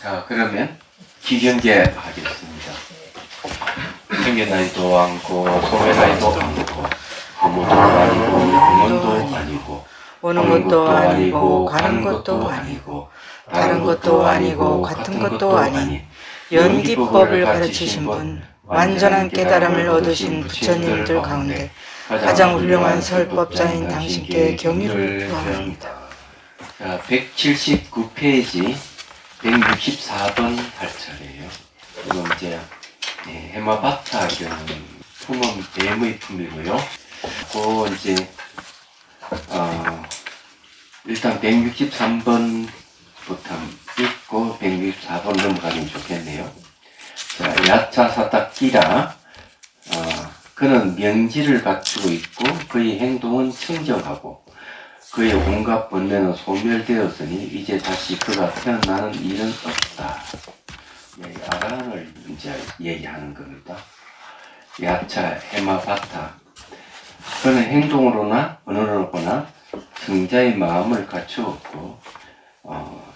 자, 그러면 기경제 하겠습니다. 생겨 나이도 않고 소매 나이도 않고 부모도 아니고 부모도 아니고 오는 것도 아니고 가는 것도 아니고 다른 것도 아니고 같은 것도 아닌 연기법을 가르치신 분, 완전한 깨달음을 얻으신 부처님들 가운데 가장 훌륭한 설법자인 당신께 경의를 표합니다. 자, 179페이지 164번 할 차례예요. 이건 이제 해마바타 품은 뱀의 품이고요. 그 이제 일단 163번부터 읽고 164번 넘어가면 좋겠네요. 자, 야차 사타끼라. 그는 명지를 갖추고 있고 그의 행동은 청정하고 그의 온갖 번뇌는 소멸되었으니 이제 다시 그가 태어나는 일은 없다. 아라한을 이제 얘기하는 겁니다. 야차 해마바타. 그는 행동으로나 언어로나 승자의 마음을 갖추었고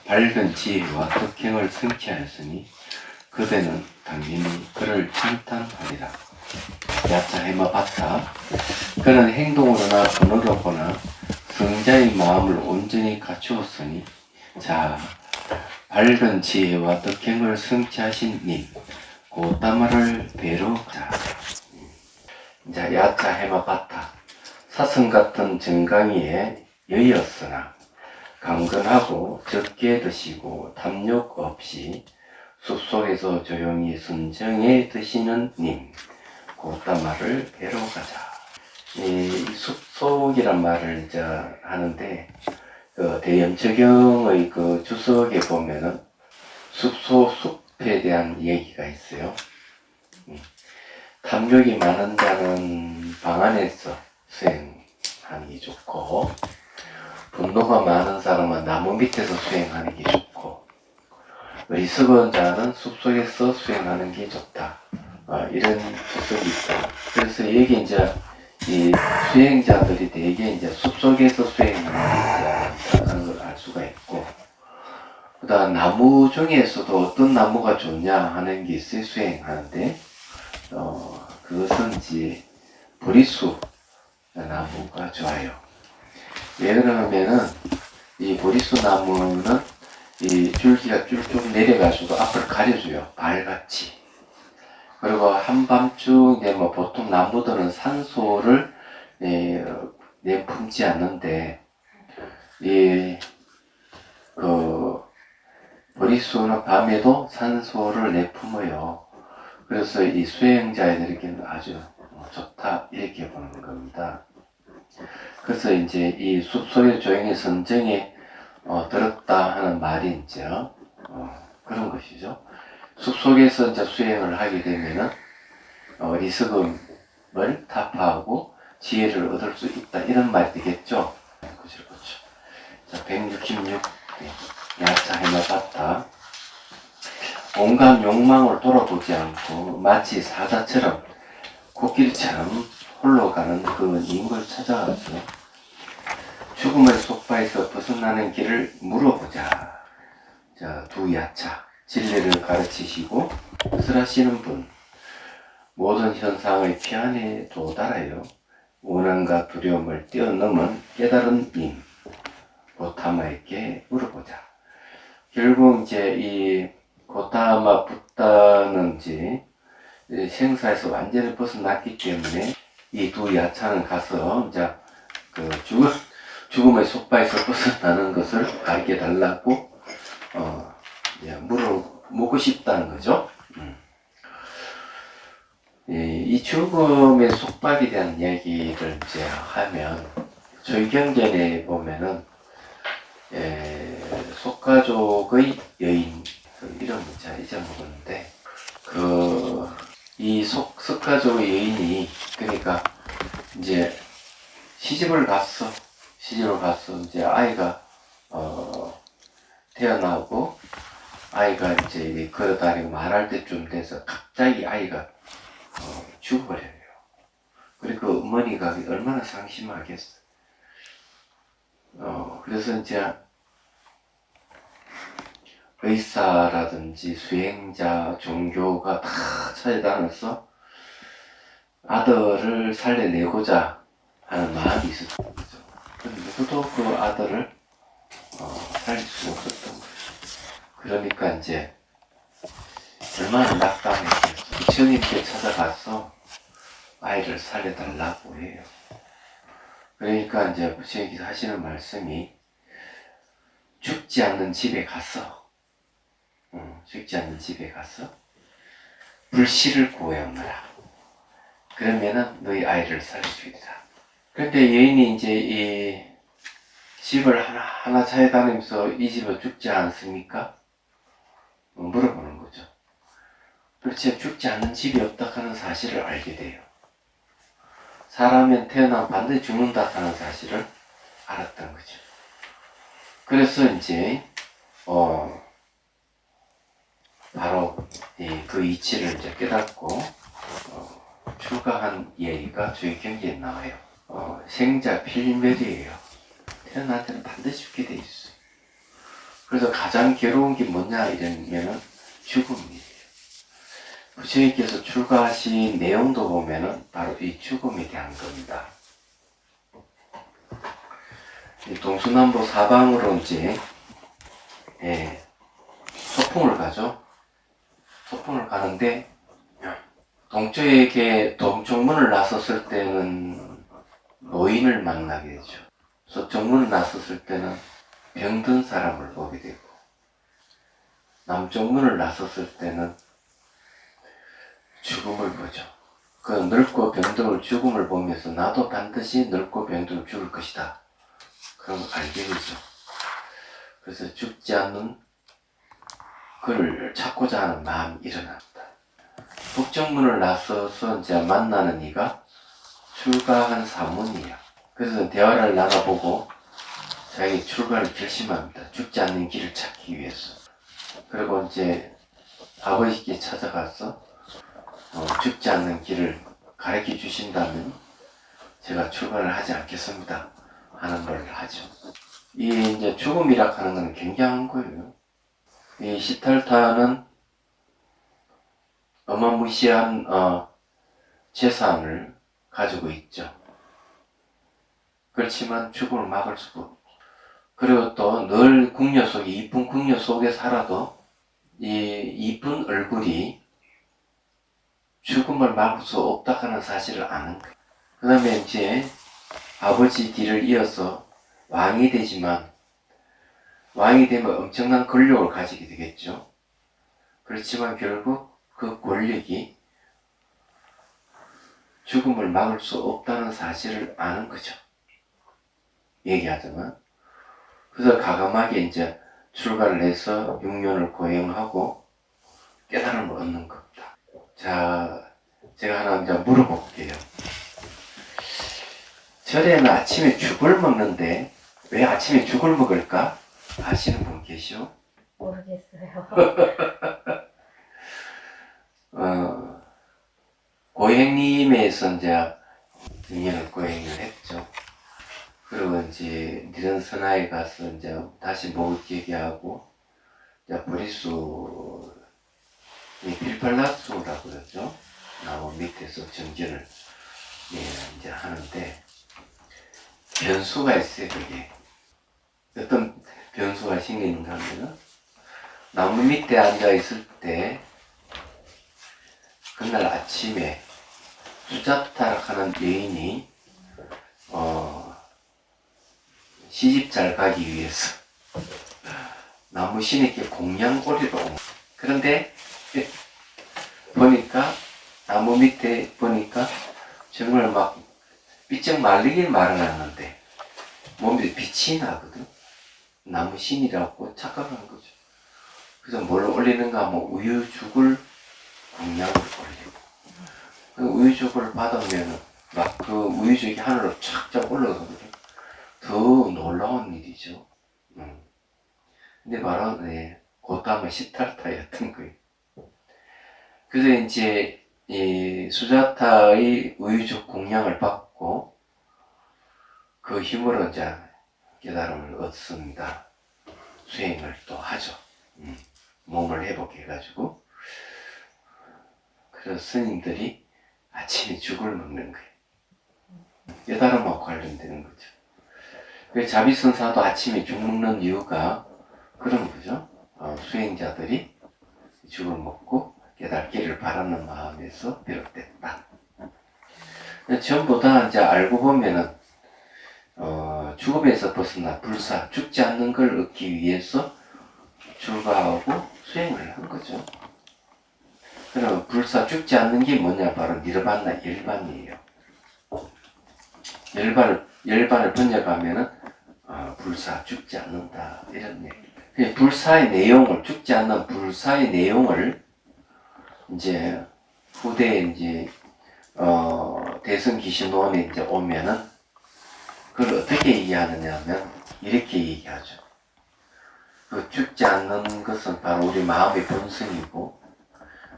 밝은 지혜와 덕행을 성취하였으니 그대는 당연히 그를 찬탄하리라. 야차 해마바타. 그는 행동으로나 언어로나 승자의 마음을 온전히 갖추었으니 자 밝은 지혜와 덕행을 성취하신 님 고타마를 뵈러 가자. 자, 야차 해마바타. 사슴 같은 정강이에 여였으나 강건하고 적게 드시고 탐욕 없이 숲속에서 조용히 순정해 드시는 님 고타마를 뵈러 가자. 이 숲속이란 말을 이제 하는데 그 대염처경의 그 주석에 보면은 숲에 대한 얘기가 있어요. 탐욕이 많은 자는 방 안에서 수행하는 게 좋고 분노가 많은 사람은 나무 밑에서 수행하는 게 좋고 어리석은 자는 숲속에서 수행하는 게 좋다. 이런 주석이 있다. 그래서 여기 이제 이 수행자들이 대개 이제 숲속에서 수행하는 걸 알 수가 있고, 그 다음 나무 중에서도 어떤 나무가 좋냐 하는 게 있어요. 수행하는데 그것은 이제 보리수 나무가 좋아요. 왜 그러냐면은 이 보리수 나무는 이 줄기가 쭉쭉 내려가지고 앞을 가려줘요. 발같이. 그리고 한밤중 이제 뭐 보통 나무들은 산소를 내뿜지 않는데 보리수는 밤에도 산소를 내뿜어요. 그래서 이 수행자들에게는 아주 좋다 이렇게 보는 겁니다. 그래서 이제 이 숲속에 조용히 선정에 들었다 하는 말이 이제 그런 것이죠. 숲속에서 이제 수행을 하게 되면은 어리석음을 타파하고 지혜를 얻을 수 있다 이런 말이 되겠죠. 그렇죠. 자, 166 야차 해마바타. 온갖 욕망을 돌아보지 않고 마치 사자처럼 코끼리처럼 홀로 가는 그 님을 찾아가서 죽음의 속바에서 벗어나는 길을 물어보자. 자, 두 야차. 진리를 가르치시고 뜻을하시는 분, 모든 현상의 피안에 도달하여 원한과 두려움을 뛰어넘은 깨달은 님 고타마에게 물어보자. 결국 이제 이 고타마 붓다는 이제 생사에서 완전히 벗어났기 때문에 이 두 야차는 가서 이제 그 죽음의 속바에서 벗어나는 것을 가르쳐 달라고 물어보고 싶다는 거죠. 이 죽음의 속박에 대한 이야기를 이제 하면 조의경전에 보면은 속가족의 여인 이런 문자 잊어먹었는데 이 속가족의 여인이 그러니까 이제 시집을 갔어 이제 아이가 태어나고 아이가 이제 걸어다니고 말할 때쯤 돼서 갑자기 아이가 죽어버려요. 그리고 그 어머니가 얼마나 상심하겠어. 그래서 이제 의사라든지 수행자, 종교가 다 찾아다녀서 아들을 살려내고자 하는 마음이 있었던 거죠. 근데 누구도 그 아들을 살릴 수 없었던 거죠. 그러니까 이제 얼마나 낙담했겠어. 부처님께 찾아가서 아이를 살려달라고 해요. 그러니까 이제 부처님께서 하시는 말씀이 죽지 않는 집에 가서 죽지 않는 집에 가서 불씨를 구해오너라. 그러면은 너희 아이를 살려주리라. 그런데 여인이 이제 이 집을 하나 찾아다니면서 이 집은 죽지 않습니까? 물어보는 거죠. 그렇지 죽지 않는 집이 없다 하는 사실을 알게 돼요. 사람은 태어나면 반드시 죽는다 하는 사실을 알았던 거죠. 그래서 이제 바로 그 이치를 이제 깨닫고 출가한 예의가 저희 경기에 나와요. 생자 필멸이에요. 태어날 때는 반드시 죽게 돼 있어요. 그래서 가장 괴로운 게 뭐냐 이러면은 죽음이에요. 부처님께서 출가하신 내용도 보면은 바로 이 죽음에 대한 겁니다. 동서남북 사방으로 이제 소풍을 가죠. 소풍을 가는데 동쪽에게 동쪽문을 나섰을 때는 노인을 만나게 되죠. 서쪽문을 나섰을 때는 병든 사람을 보게 되고 남쪽문을 나섰을 때는 죽음을 보죠. 그 늙고 병들을 죽음을 보면서 나도 반드시 늙고 병들을 죽을 것이다. 그럼 알게 되죠. 그래서 죽지 않는 그를 찾고자 하는 마음이 일어납니다. 북정문을 나서서 이제 만나는 이가 출가한 사문이야. 그래서 대화를 나눠보고 자기 출가를 결심합니다. 죽지 않는 길을 찾기 위해서. 그리고 이제 아버지께 찾아가서 죽지 않는 길을 가르쳐 주신다면 제가 출가를 하지 않겠습니다 하는 걸 하죠. 이 이제 죽음이라 하는 건 굉장한 거예요. 이 시탈타는 어마무시한 재산을 가지고 있죠. 그렇지만 죽음을 막을 수가 없고, 그리고 또 늘 궁녀 속에, 이쁜 궁녀 속에 살아도 이 이쁜 얼굴이 죽음을 막을 수 없다 하는 사실을 아는 거예요. 그 다음에 이제 아버지 뒤를 이어서 왕이 되지만 왕이 되면 엄청난 권력을 가지게 되겠죠. 그렇지만 결국 그 권력이 죽음을 막을 수 없다는 사실을 아는 거죠. 얘기하자면. 그래서 가감하게 이제 출가를 해서 6년을 고행하고 깨달음을 얻는 겁니다. 자, 제가 하나 이제 물어볼게요. 절에는 아침에 죽을 먹는데 왜 아침에 죽을 먹을까? 아시는 분 계시오? 모르겠어요. 고행님에서 이제 2년을 고행을 했죠. 그리고 이제 니른선화에 가서 이제 다시 목을 깨게 하고, 이제 보리수, 필팔라수라고 그러죠. 나무 밑에서 정전을 이제 하는데, 변수가 있어요, 그게. 어떤 변수가 생기는가 하면은, 나무 밑에 앉아 있을 때, 그날 아침에 수자타라는 여인이, 시집 잘 가기 위해서 나무 신에게 공양오리로 온. 그런데 보니까 나무 밑에 보니까 정말 막 삐쩍 말리길 말아놨는데 몸에 빛이 나거든. 나무 신이라고 착각한 거죠. 그래서 뭘 올리는가 하면 우유죽을 공양을 올리고, 그 우유죽을 받으면 막 그 우유죽이 하늘로 쫙쫙 올라가거든. 더 놀라운 일이죠. 근데 바로 고타마 시탈타였던 거예요. 그래서 이제 이 수자타의 우유적 공양을 받고 그 힘으로 이제 깨달음을 얻습니다. 수행을 또 하죠. 몸을 회복해가지고 그래서 스님들이 아침에 죽을 먹는 거예요. 깨달음하고 관련되는 거죠. 그래서 자비선사도 아침에 죽 먹는 이유가 그런 거죠. 수행자들이 죽을 먹고 깨닫기를 바라는 마음에서 비롯됐다. 전부 다 이제 알고 보면은 죽음에서 벗어나 불사, 죽지 않는 걸 얻기 위해서 출가하고 수행을 한 거죠. 그럼 불사, 죽지 않는 게 뭐냐? 바로 니르바나 열반이에요. 열반을 번역하면은 불사, 죽지 않는다 이런 얘기. 불사의 내용을, 죽지 않는 불사의 내용을 이제 후대에 이제 대승기신론에 이제 오면은 그걸 어떻게 얘기하느냐 하면 이렇게 얘기하죠. 그 죽지 않는 것은 바로 우리 마음의 본성이고,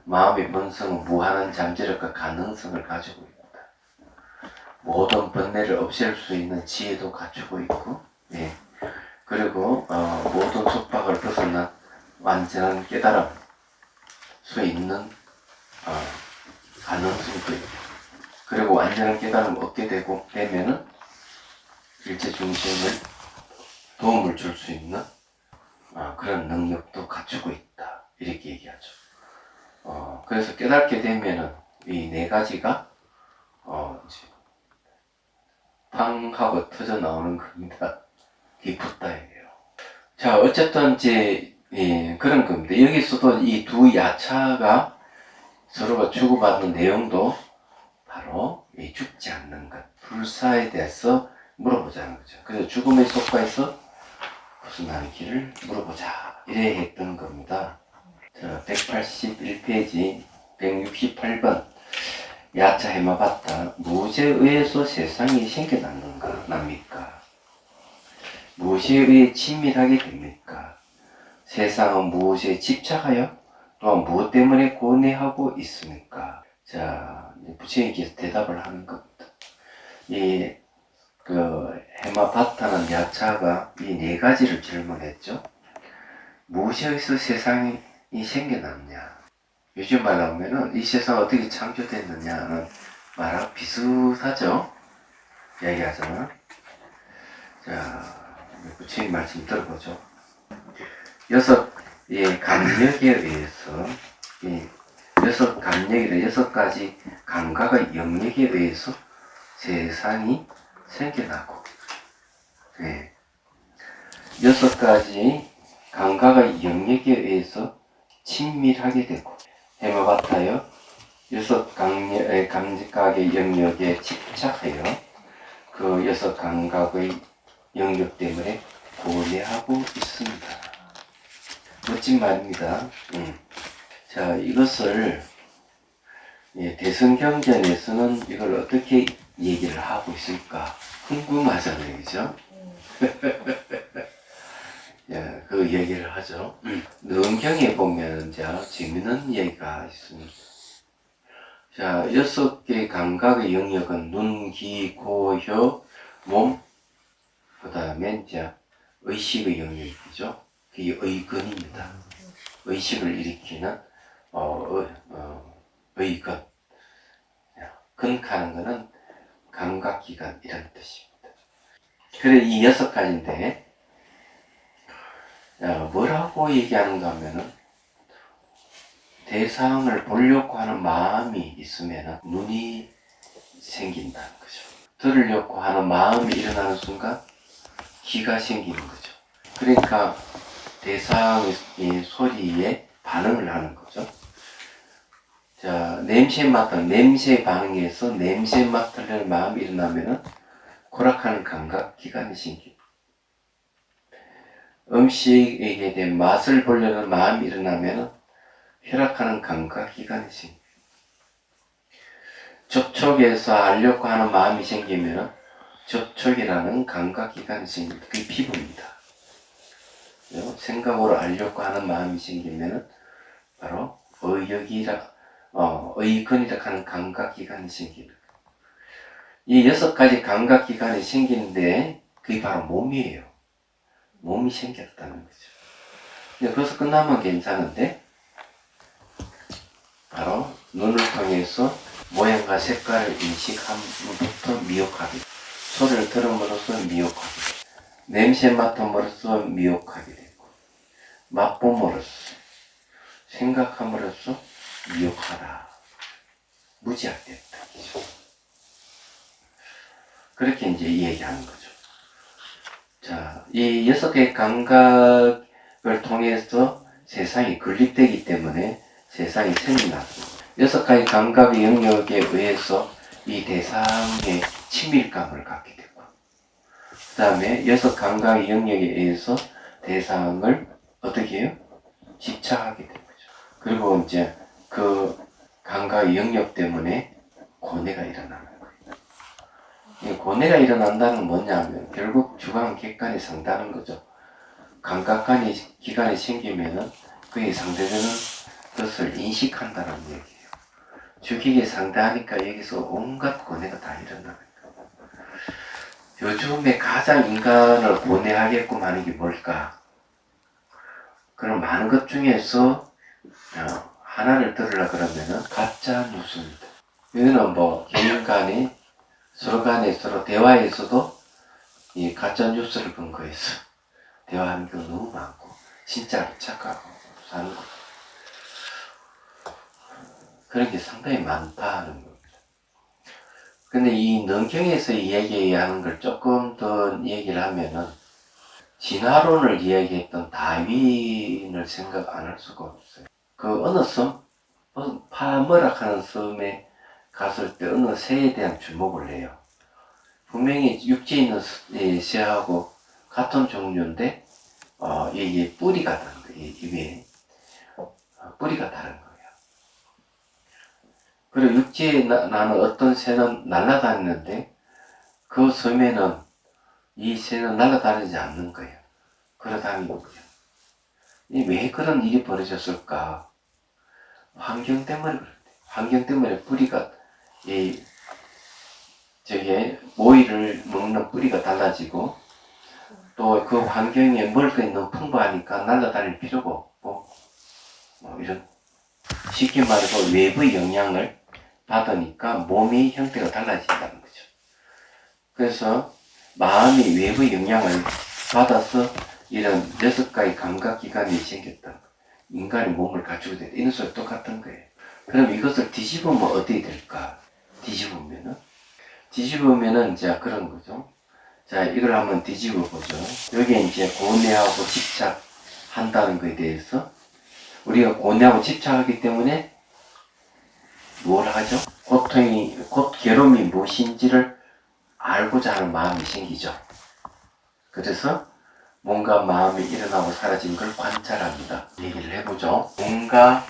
마음의 본성은 무한한 잠재력과 가능성을 가지고 있다. 모든 번뇌를 없앨 수 있는 지혜도 갖추고 있고, 예. 그리고 모든 속박을 벗어난 완전한 깨달음 수 있는 가능성도 있고, 그리고 완전한 깨달음을 얻게 되면은 일체 중심을 도움을 줄 수 있는 그런 능력도 갖추고 있다. 이렇게 얘기하죠. 그래서 깨닫게 되면은 이 네 가지가 이제 팡 하고 터져 나오는 겁니다. 기쁘다예요. 자, 어쨌든 이제 그런 겁니다. 여기서도 이 두 야차가 서로가 주고받는 내용도 바로 이 죽지 않는 것, 불사에 대해서 물어보자는 거죠. 그래서 죽음의 속과에서 벗어나는 길을 물어보자 이래 했던 겁니다. 자, 181페이지 168번 야차 헤마바타 무엇에 의해서 세상이 생겨났는가 납니까? 무엇에 의해 친밀하게 됩니까? 세상은 무엇에 집착하여 또한 무엇 때문에 고뇌하고 있습니까? 자, 부처님께서 대답을 하는 겁니다. 헤마바타는 야차가 이 네 가지를 질문했죠. 무엇에 의해서 세상이 생겨났냐? 요즘 말로 하면은 이 세상 어떻게 창조됐느냐는 말하고 비슷하죠? 얘기하잖아. 자, 부처님 말씀 들어보죠. 여섯 감력에 의해서 여섯 가지 감각의 영역에 의해서 세상이 생겨나고, 여섯 가지 감각의 영역에 의해서 친밀하게 되고, 헤마바타여 여섯 감각의 영역에 집착하여 그 여섯 감각의 영역 때문에 고뇌하고 있습니다. 멋진 말입니다. 자, 이것을 대승경전에서는 이걸 어떻게 얘기를 하고 있을까 궁금하잖아요, 그죠? 예, 그 얘기를 하죠. 능경에 보면 재밌는 얘기가 있습니다. 자, 6개 감각의 영역은 눈, 귀, 코, 혀, 몸, 그 다음에 이제 의식의 영역이죠. 그게 의근입니다. 의식을 일으키는 의근. 근하는 거는 감각기관 이런 뜻입니다. 그래 이 6가지인데 뭐라고 얘기하는가 하면은 대상을 보려고 하는 마음이 있으면은 눈이 생긴다는 거죠. 들으려고 하는 마음이 일어나는 순간 귀가 생기는 거죠. 그러니까 대상의 소리에 반응을 하는 거죠. 자, 냄새 맡은 냄새 반응에서 냄새 맡으려는 마음이 일어나면은 고락하는 감각 기관이 생깁니다. 음식에 대한 맛을 보려는 마음이 일어나면은 혈액하는 감각 기관이 생깁니다. 접촉에서 알려고 하는 마음이 생기면은 접촉이라는 감각 기관이 생깁니다. 그게 피부입니다. 생각으로 알려고 하는 마음이 생기면은 바로 의근이라 하는 감각기관이 생깁니다. 이 6가지 감각기관이 생기는데 그게 바로 몸이에요. 몸이 생겼다는 거죠. 근데 거기서 끝나면 괜찮은데 바로 눈을 통해서 모양과 색깔을 인식함으로부터 미혹하게 되고, 소리를 들음으로써 미혹하게 되고, 냄새 맡음으로써 미혹하게 되고, 맛봄으로써, 생각함으로써 미혹하다, 무지하겠다. 그렇게 이제 이야기하는 거죠. 자, 이 6개의 감각을 통해서 세상이 건립되기 때문에 세상이 생겨났습니다. 6가지 감각의 영역에 의해서 이 대상의 친밀감을 갖게 되고, 그 다음에 6감각의 영역에 의해서 대상을 어떻게 해요? 집착하게 되는 거죠. 그리고 이제 그 감각의 영역 때문에 고뇌가 일어나는 거예요. 이 고뇌가 일어난다는 건 뭐냐면 결국 주관 객관이 상다는 거죠. 감각관이 기관이 생기면은 그에 상대되는 것을 인식한다는 얘기예요. 주객에 상대하니까 여기서 온갖 고뇌가 다 일어나는 거예요. 요즘에 가장 인간을 고뇌하게끔 하는 게 뭘까? 그럼 많은 것 중에서 하나를 들으려 그러면은 가짜 뉴스입니다. 이거는 뭐 개인 간에 서로 간에 서로 대화에서도 이 가짜 뉴스를 근거해서 대화하는 경우 너무 많고 진짜로 착각하고 사는 거, 그런 게 상당히 많다는 겁니다. 근데 이 능경에서 이야기하는 걸 조금 더 얘기를 하면은 진화론을 이야기했던 다윈을 생각 안 할 수가 없어요. 그 어느 섬, 파머락하는 섬에 갔을 때 어느 새에 대한 주목을 해요. 분명히 육지에 있는 새하고 같은 종류인데 이게 뿌리가 다른 거예요. 입에 뿌리가 다른 거예요. 그리고 육지에 나는 어떤 새는 날아다니는데 그 섬에는 이 새는 날아다니지 않는 거예요. 걸어다니고요. 왜 그런 일이 벌어졌을까? 환경 때문에 그렇대. 환경 때문에 뿌리가 모이를 먹는 뿌리가 달라지고 또 그 환경에 먹을 게 너무 풍부하니까 날아다닐 필요가 없고 이런 쉽게 말해서 외부의 영향을 받으니까 몸의 형태가 달라진다는 거죠. 그래서 마음이 외부의 영향을 받아서 이런 6가지 감각기관이 생겼다. 인간이 몸을 갖추게 됐다. 이런 소리 똑같은 거예요. 그럼 이것을 뒤집으면 어떻게 될까? 뒤집으면은 이제 그런 거죠. 자, 이걸 한번 뒤집어 보죠. 여기에 이제 고뇌하고 집착한다는 것에 대해서 우리가 고뇌하고 집착하기 때문에 뭘 하죠? 괴로움이 무엇인지를 알고자 하는 마음이 생기죠. 그래서 뭔가 마음이 일어나고 사라진 걸 관찰합니다. 얘기를 해보죠. 뭔가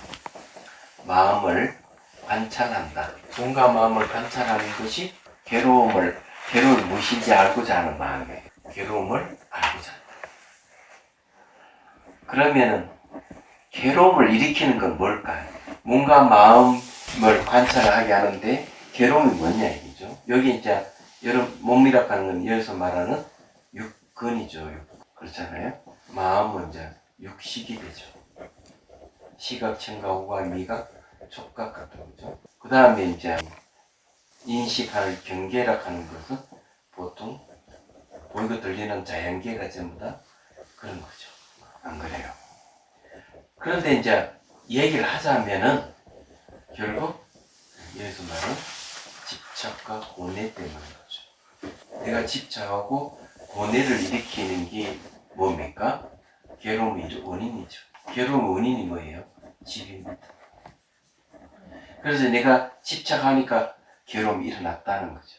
마음을 관찰한다. 뭔가 마음을 관찰하는 것이 괴로움이 무엇인지 알고자 하는 마음이에요. 괴로움을 알고자 한다. 그러면은 괴로움을 일으키는 건 뭘까요? 뭔가 마음을 관찰하게 하는데 괴로움이 뭐냐 얘기죠. 여기 이제 몸이라고 하는 건 여기서 말하는 육근이죠. 그렇잖아요. 마음은 이제 육식이 되죠. 시각, 청각, 오각, 미각, 촉각 같은 거죠. 그 다음에 이제 인식할 경계라고 하는 것은 보통 보이고 들리는 자연계가 전부 다 그런 거죠. 안 그래요? 그런데 이제 얘기를 하자면은 결국 여기서 말은 집착과 고뇌 때문인 거죠. 내가 집착하고 고뇌를 일으키는 게 뭡니까? 괴로움의 원인이죠. 괴로움의 원인이 뭐예요? 집입니다. 그래서 내가 집착하니까 괴로움이 일어났다는 거죠.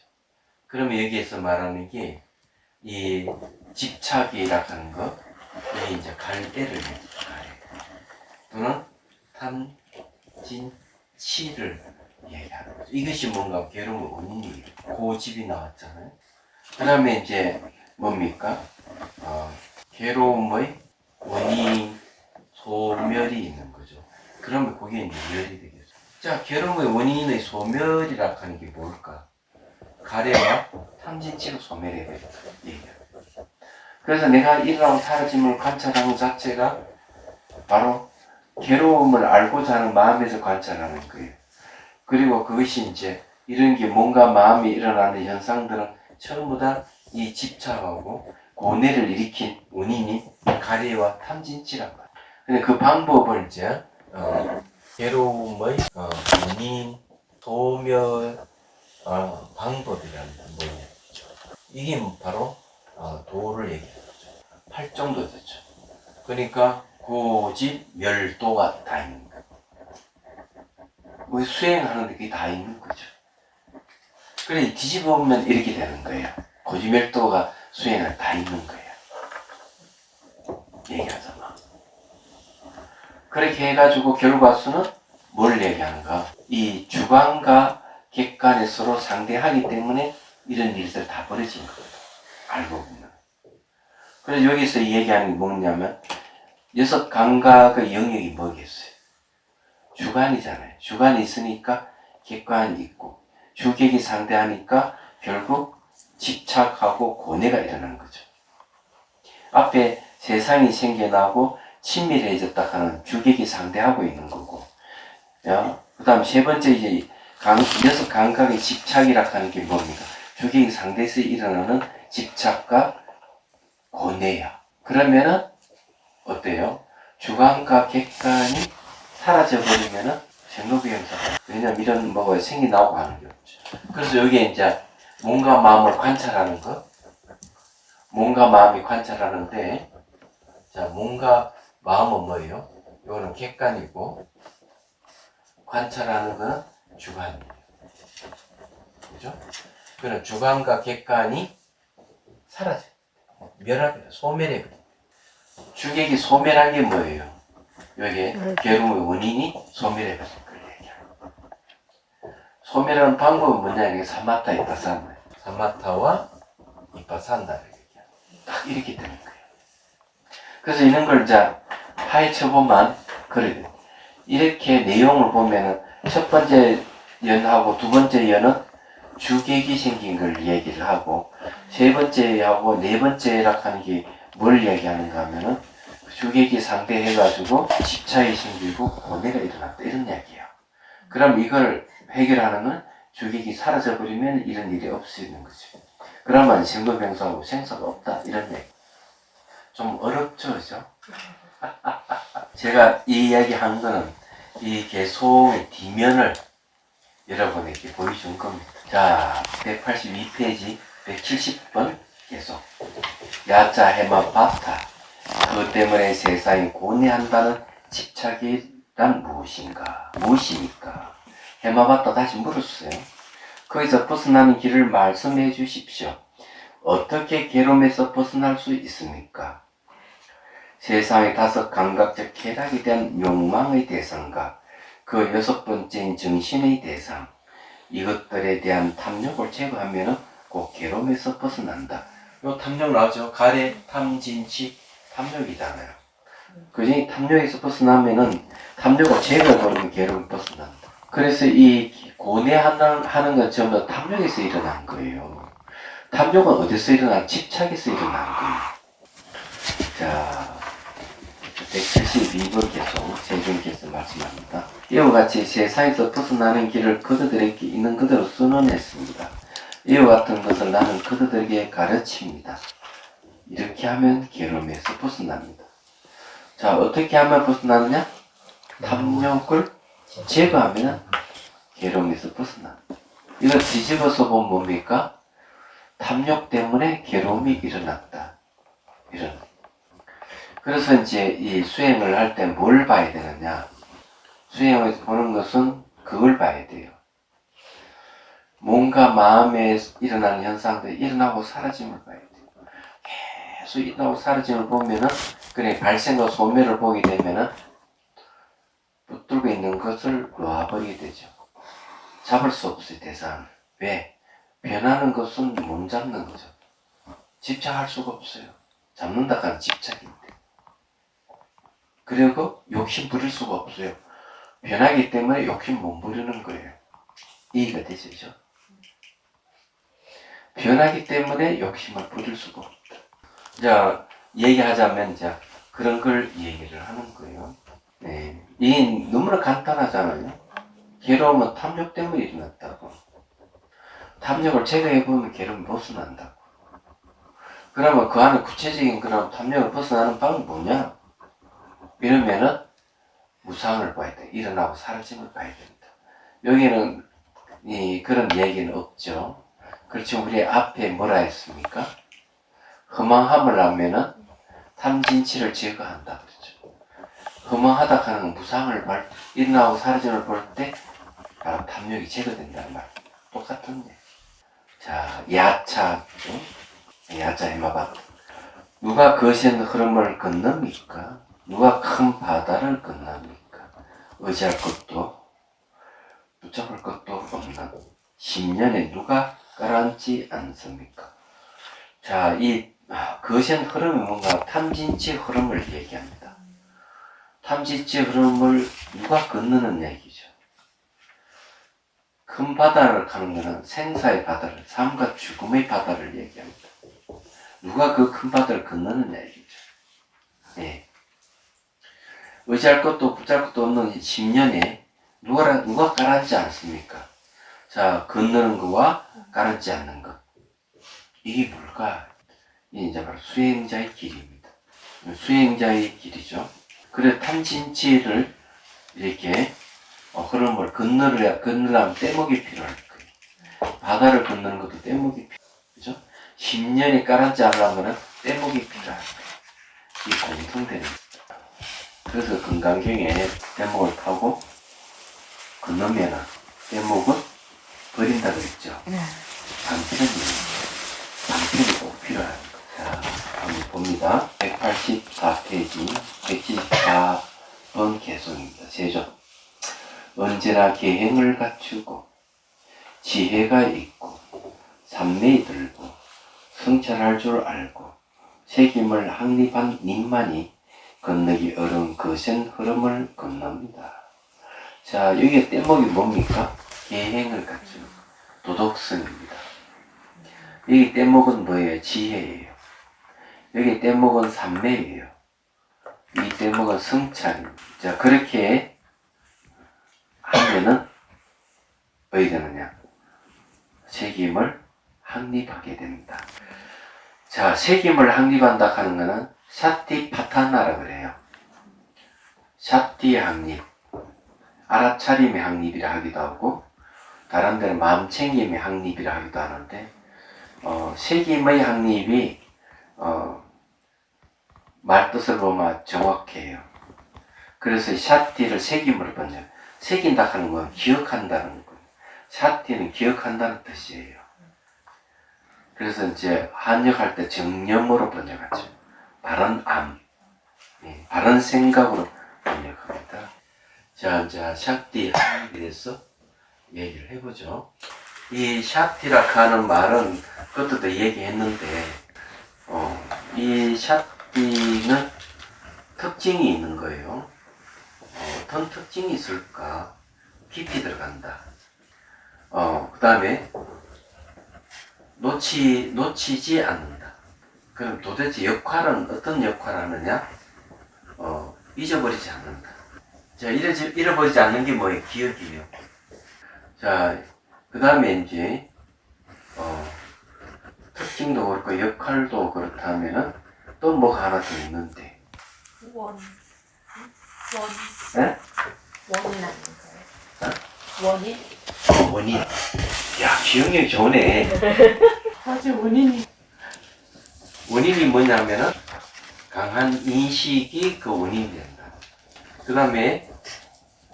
그러면 여기에서 말하는 게 이 집착이라고 하는 거, 이게 이제 갈대를 또는 탐진치를 얘기하는 거죠. 이것이 뭔가 괴로움의 원인이에요. 고집이 나왔잖아요. 그 다음에 이제 뭡니까? 괴로움의 원인 소멸이 있는 거죠. 그러면 그게 이제 멸이 되겠죠. 자, 괴로움의 원인의 소멸이라고 하는 게 뭘까? 가래와 탐진치로 소멸해야 되겠다. 그래서 내가 일어나고 사라짐을 관찰하는 자체가 바로 괴로움을 알고자 하는 마음에서 관찰하는 거예요. 그리고 그것이 이제 이런 게 뭔가 마음에 일어나는 현상들은 전부 다 이 집착하고 고뇌를 일으킨 원인이 가래와 탐진치란 말이에요. 근데 그 방법을 이제 괴로움의 원인 소멸 방법이라는 뭐냐 이게 바로 도를 얘기하는 거죠. 8정도 되죠. 그러니까 고집 멸도가 다 있는 거예요. 뭐 수행하는데 그게 다 있는 거죠. 그래 뒤집어 보면 이렇게 되는 거예요. 고지멸도가 수행을 다 있는 거예요. 얘기하잖아. 그렇게 해가지고 결과수는 뭘 얘기하는가? 이 주관과 객관이 서로 상대하기 때문에 이런 일들 다 벌어진 거예요. 알고 보면. 그래서 여기서 얘기하는 게 뭐냐면 여섯 감각의 영역이 뭐겠어요? 주관이잖아요. 주관이 있으니까 객관이 있고 주객이 상대하니까 결국 집착하고 고뇌가 일어나는 거죠. 앞에 세상이 생겨나고 친밀해졌다 하는 주객이 상대하고 있는 거고, 그 다음 세 번째 이제 여섯 감각의 집착이라 하는 게 뭡니까? 주객이 상대해서 일어나는 집착과 고뇌야. 그러면은 어때요? 주관과 객관이 사라져버리면은 생로병사. 왜냐면 이런 뭐가 생겨나고 하는 게 없죠. 그래서 여기에 이제 몸과 마음을 관찰하는 것, 몸과 마음이 관찰하는데, 자, 몸과 마음은 뭐예요? 이거는 객관이고, 관찰하는 건 주관이에요. 그죠? 그럼 주관과 객관이 사라져. 멸하게, 소멸해. 주객이 소멸한 게 뭐예요? 여기 괴로움의 원인이 소멸해 버린 걸 얘기하는 거예요. 소멸하는 방법은 뭐냐? 이게 사마타, 이파산나. 사마타와 이파산나를 얘기하는 딱 이렇게 되는 거예요. 그래서 이런 걸 이제 파헤쳐보면 그래요. 이렇게 내용을 보면은 첫 번째 연하고 두 번째 연은 주객이 생긴 걸 얘기를 하고 세 번째하고 네 번째라 하는 게 뭘 얘기하는가 하면은 주객이 상대해가지고 집착이 생기고 고뇌가 일어났다 이런 이야기예요. 그럼 이걸 해결하는 건 주객이 사라져버리면 이런 일이 없어지는 거죠. 그러면 생로병사하고 생사가 없다 이런 얘기. 좀 어렵죠, 그죠? 제가 이 이야기 한 거는 이 개송의 뒤면을 여러분에게 보여준 겁니다. 자, 182페이지 170번 계속. 야자 해마바타. 그것 때문에 세상이 고뇌한다는 집착이란 무엇인가? 무엇입니까? 해마바타 다시 물었어요. 거기서 벗어나는 길을 말씀해 주십시오. 어떻게 괴로움에서 벗어날 수 있습니까? 세상의 다섯 감각적 쾌락에 대한 욕망의 대상과 그 여섯 번째인 정신의 대상, 이것들에 대한 탐욕을 제거하면 꼭 괴로움에서 벗어난다. 요 탐욕 나오죠? 가래, 탐진치, 탐욕이잖아요. 그중에 탐욕에서 벗어나면은 탐욕을 제거해버리면 괴로움이 벗어난다. 그래서 이 고뇌하는 건 전부 탐욕에서 일어난 거예요. 탐욕은 어디서 일어난? 집착에서 일어난 거예요. 자, 172번 계속 세준께서 말씀합니다. 이와 같이 세상에서 벗어나는 길을 그들에게 있는 그대로 선언했습니다. 이와 같은 것을 나는 그들에게 가르칩니다. 이렇게 하면 괴로움에서 벗어납니다. 자, 어떻게 하면 벗어나느냐? 탐욕을 제거하면 괴로움에서 벗어납니다. 이걸 뒤집어서 보면 뭡니까? 탐욕 때문에 괴로움이 일어났다. 이런. 그래서 이제 이 수행을 할 때 뭘 봐야 되느냐? 수행을 보는 것은 그걸 봐야 돼요. 뭔가 마음에 일어나는 현상들이 일어나고 사라짐을 봐야 돼요. 계속 일어나고 사라짐을 보면은, 그래, 발생과 소멸을 보게 되면은, 붙들고 있는 것을 놓아버리게 되죠. 잡을 수 없어요, 대상을. 왜? 변하는 것은 못 잡는 거죠. 집착할 수가 없어요. 잡는다 하는 집착인데. 그리고 욕심 부릴 수가 없어요. 변하기 때문에 욕심 못 부리는 거예요. 이해가 되시죠? 변하기 때문에 욕심을 부릴 수가 없다. 자, 얘기하자면, 자, 그런 걸 얘기를 하는 거예요. 네. 이 너무나 간단하잖아요. 괴로움은 탐욕 때문에 일어났다고. 탐욕을 제거해보면 괴로움이 벗어난다고. 그러면 그 안에 구체적인 그런 탐욕을 벗어나는 방법이 뭐냐? 이러면은 무상을 봐야 돼. 일어나고 사라짐을 봐야 된다. 여기는 그런 얘기는 없죠. 그렇죠. 우리 앞에 뭐라 했습니까? 허망함을 하면은 탐진치를 제거한다 그랬죠. 허망하다 하는 건 무상을 일어나고 사라짐을 볼 때 바로 탐욕이 제거된다는 말. 똑같은 얘기. 자, 야차. 야자 해마바. 누가 거센 흐름을 건넙니까? 누가 큰 바다를 건넙니까? 의지할 것도 붙잡을 것도 없는 10년에 누가 깔아앉지 않습니까? 자, 이 거센 흐름이 뭔가 탐진치 흐름을 얘기합니다. 탐진치 흐름을 누가 건너는 얘기죠. 큰 바다를 가는 것은 생사의 바다를, 삶과 죽음의 바다를 얘기합니다. 누가 그 큰 바다를 건너는 얘기죠. 예. 의지할 것도 붙잡을 것도 없는 10년에 누가 깔아앉지 않습니까? 자, 건너는 것과 깔아앉지 않는 것. 이게 뭘까? 이게 이제 바로 수행자의 길입니다. 수행자의 길이죠. 그래, 탐진치를 이렇게 흐름을 건너려면 떼목이 필요할 거예요. 바다를 건너는 것도 떼목이 필요하죠. 10년이 깔아앉지 않으려면 떼목이 필요할 거예요. 이게 공통되는 거예요. 그래서 건강경에 떼목을 타고 건너면 떼목은 버린다 그랬죠. 방편이 꼭 필요한 거. 자, 한번 봅니다. 184페이지 174번 개성입니다. 제조. 언제나 계행을 갖추고 지혜가 있고 삼매이 들고 성찰할 줄 알고 책임을 확립한 님만이 건너기 어려운 거센 흐름을 건넙니다. 자, 여기 뗏목이 뭡니까? 계행을 갖추고 도덕성입니다. 여기 뗏목은 뭐예요? 지혜예요. 여기 뗏목은 삼매예요. 이 뗏목은 성찰입니다. 자, 그렇게 하면은 어디 되느냐? 책임을 확립하게 됩니다. 자, 책임을 확립한다 하는 것은 샤티 파타나라 그래요. 샤티 확립, 알아차림의 확립이라 하기도 하고, 다른 데는 마음챙김의 확립이라 하기도 하는데, 책임의 확립이 말뜻을 보면 정확해요. 그래서 샤티를 책임으로 번역. 새긴다 하는 건 기억한다는 거. 샤티는 기억한다는 뜻이에요. 그래서 이제 한역할 때 정념으로 번역하죠. 바른 암, 바른 생각으로 번역합니다. 자, 이제 샤티 확립에 대해서 얘기를 해보죠. 이 샤티라 하는 말은 그것도 얘기했는데, 이 샤티는 특징이 있는 거예요. 어떤 특징이 있을까? 깊이 들어간다. 그 다음에 놓치지 않는다. 그럼 도대체 역할은 어떤 역할을 하느냐? 잊어버리지 않는다. 자, 잃어버리지 않는 게 뭐예요? 기억이에요. 자, 그 다음에 이제 특징도 그렇고 역할도 그렇다면은 또 뭐가 하나 더 있는데. 네? 원인 아닌가요? 원인? 원인. 야, 기억력이 좋네. 아주 원인이. 원인이 뭐냐면은 강한 인식이 그 원인이 된다. 그 다음에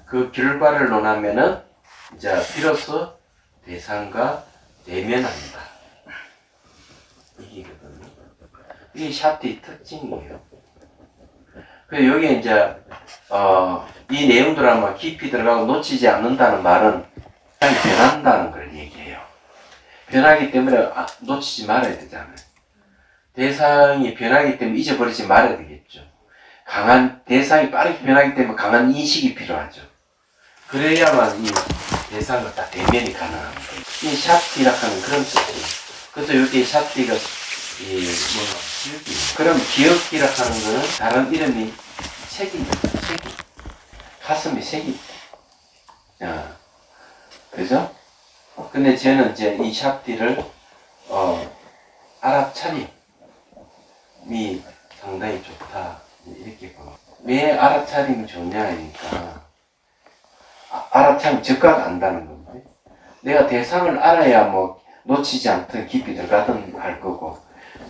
그 결과를 논하면은 이제 비로소 대상과 대면한다. 이거거든요. 이게 샤티 특징이에요. 그래서 여기에 이제 이 내용들 아마 깊이 들어가고 놓치지 않는다는 말은 변한다는 걸 얘기해요. 변하기 때문에 놓치지 말아야 되잖아요. 대상이 변하기 때문에 잊어버리지 말아야 되겠죠. 대상이 빠르게 변하기 때문에 강한 인식이 필요하죠. 그래야만 이 대상과 딱 대면이 가능한 거예요. 이 샤티라 하는 그런 뜻이에요. 그래서 여기 샤티가 기억기. 그럼 기억기라 하는 거는 다른 이름이 책입니다. 책임. 가슴이 책임. 야, 그죠? 근데 저는 이제 이 샵디를 알아차림이 상당히 좋다 이렇게 봐. 왜 알아차림이 좋냐니까 알아차림 즉각 안다는 건데 내가 대상을 알아야 뭐 놓치지 않든 깊이 들어가든 할 거고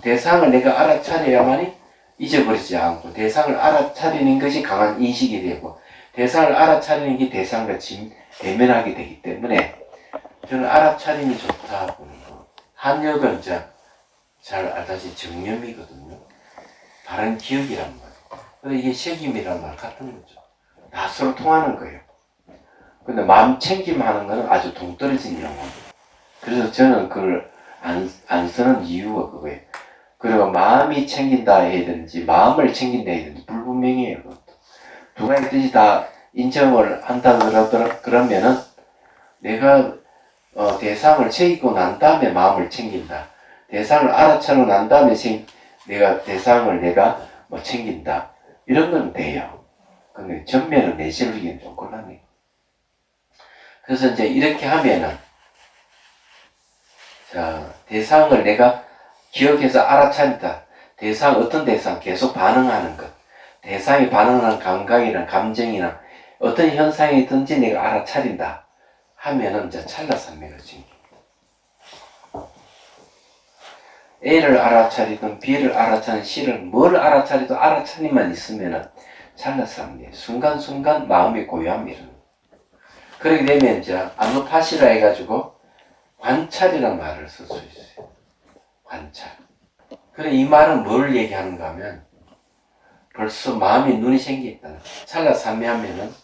대상을 내가 알아차려야만이 잊어버리지 않고 대상을 알아차리는 것이 강한 인식이 되고 대상을 알아차리는 게 대상과 대면하게 되기 때문에 저는 알아차림이 좋다 보는 거. 한역은 잘 알다시피 정념이거든요. 바른 기억이란 말이에요. 근데 이게 책임이란 말 같은 거죠. 다 서로 통하는 거예요. 근데 마음 챙김하는 거는 아주 동떨어진 영혼. 그래서 저는 그걸 안 쓰는 이유가 그거예요. 그리고 마음이 챙긴다 해야 되는지 마음을 챙긴다 해야 되는지 불분명해요. 그것도. 두 가지 뜻이 다 인정을 한다 그러면은 내가 대상을 챙기고 난 다음에 마음을 챙긴다. 대상을 알아차리고 난 다음에 내가 대상을 내가 뭐 챙긴다. 이런 건 돼요. 근데 전면을 내세우기는 좀 곤란해요. 그래서 이제 이렇게 하면은 자, 대상을 내가 기억해서 알아차린다. 어떤 대상 계속 반응하는 것. 대상이 반응하는 감각이나 감정이나 어떤 현상이든지 내가 알아차린다. 하면은 이제 찰나산매가 생깁니다. A를 알아차리든 B를 알아차리든 C를 뭘 알아차리든 알아차림만 있으면은 찰나산매. 순간순간 마음의 고요함이 일어납니다. 그렇게 되면 이제 아누파시라 해가지고 관찰이라는 말을 쓸 수 있어요. 관찰. 그래 이 말은 뭘 얘기하는가 하면 벌써 마음이 눈이 생겼다. 찰나산매하면은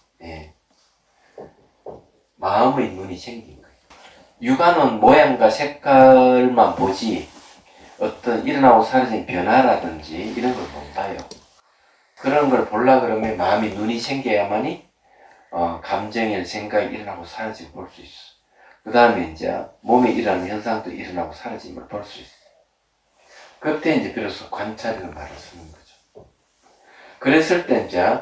마음의 눈이 생긴 거예요. 육안은 모양과 색깔만 보지 어떤 일어나고 사라진 변화라든지 이런 걸 못 봐요. 그런 걸 보려 그러면 마음이 눈이 생겨야만이 감정이나 생각이 일어나고 사라지고 볼 수 있어. 그 다음에 이제 몸에 일어나는 현상도 일어나고 사라짐을 볼 수 있어. 그때 이제 그래서 관찰이라는 말을 쓰는 거죠. 그랬을 때 이제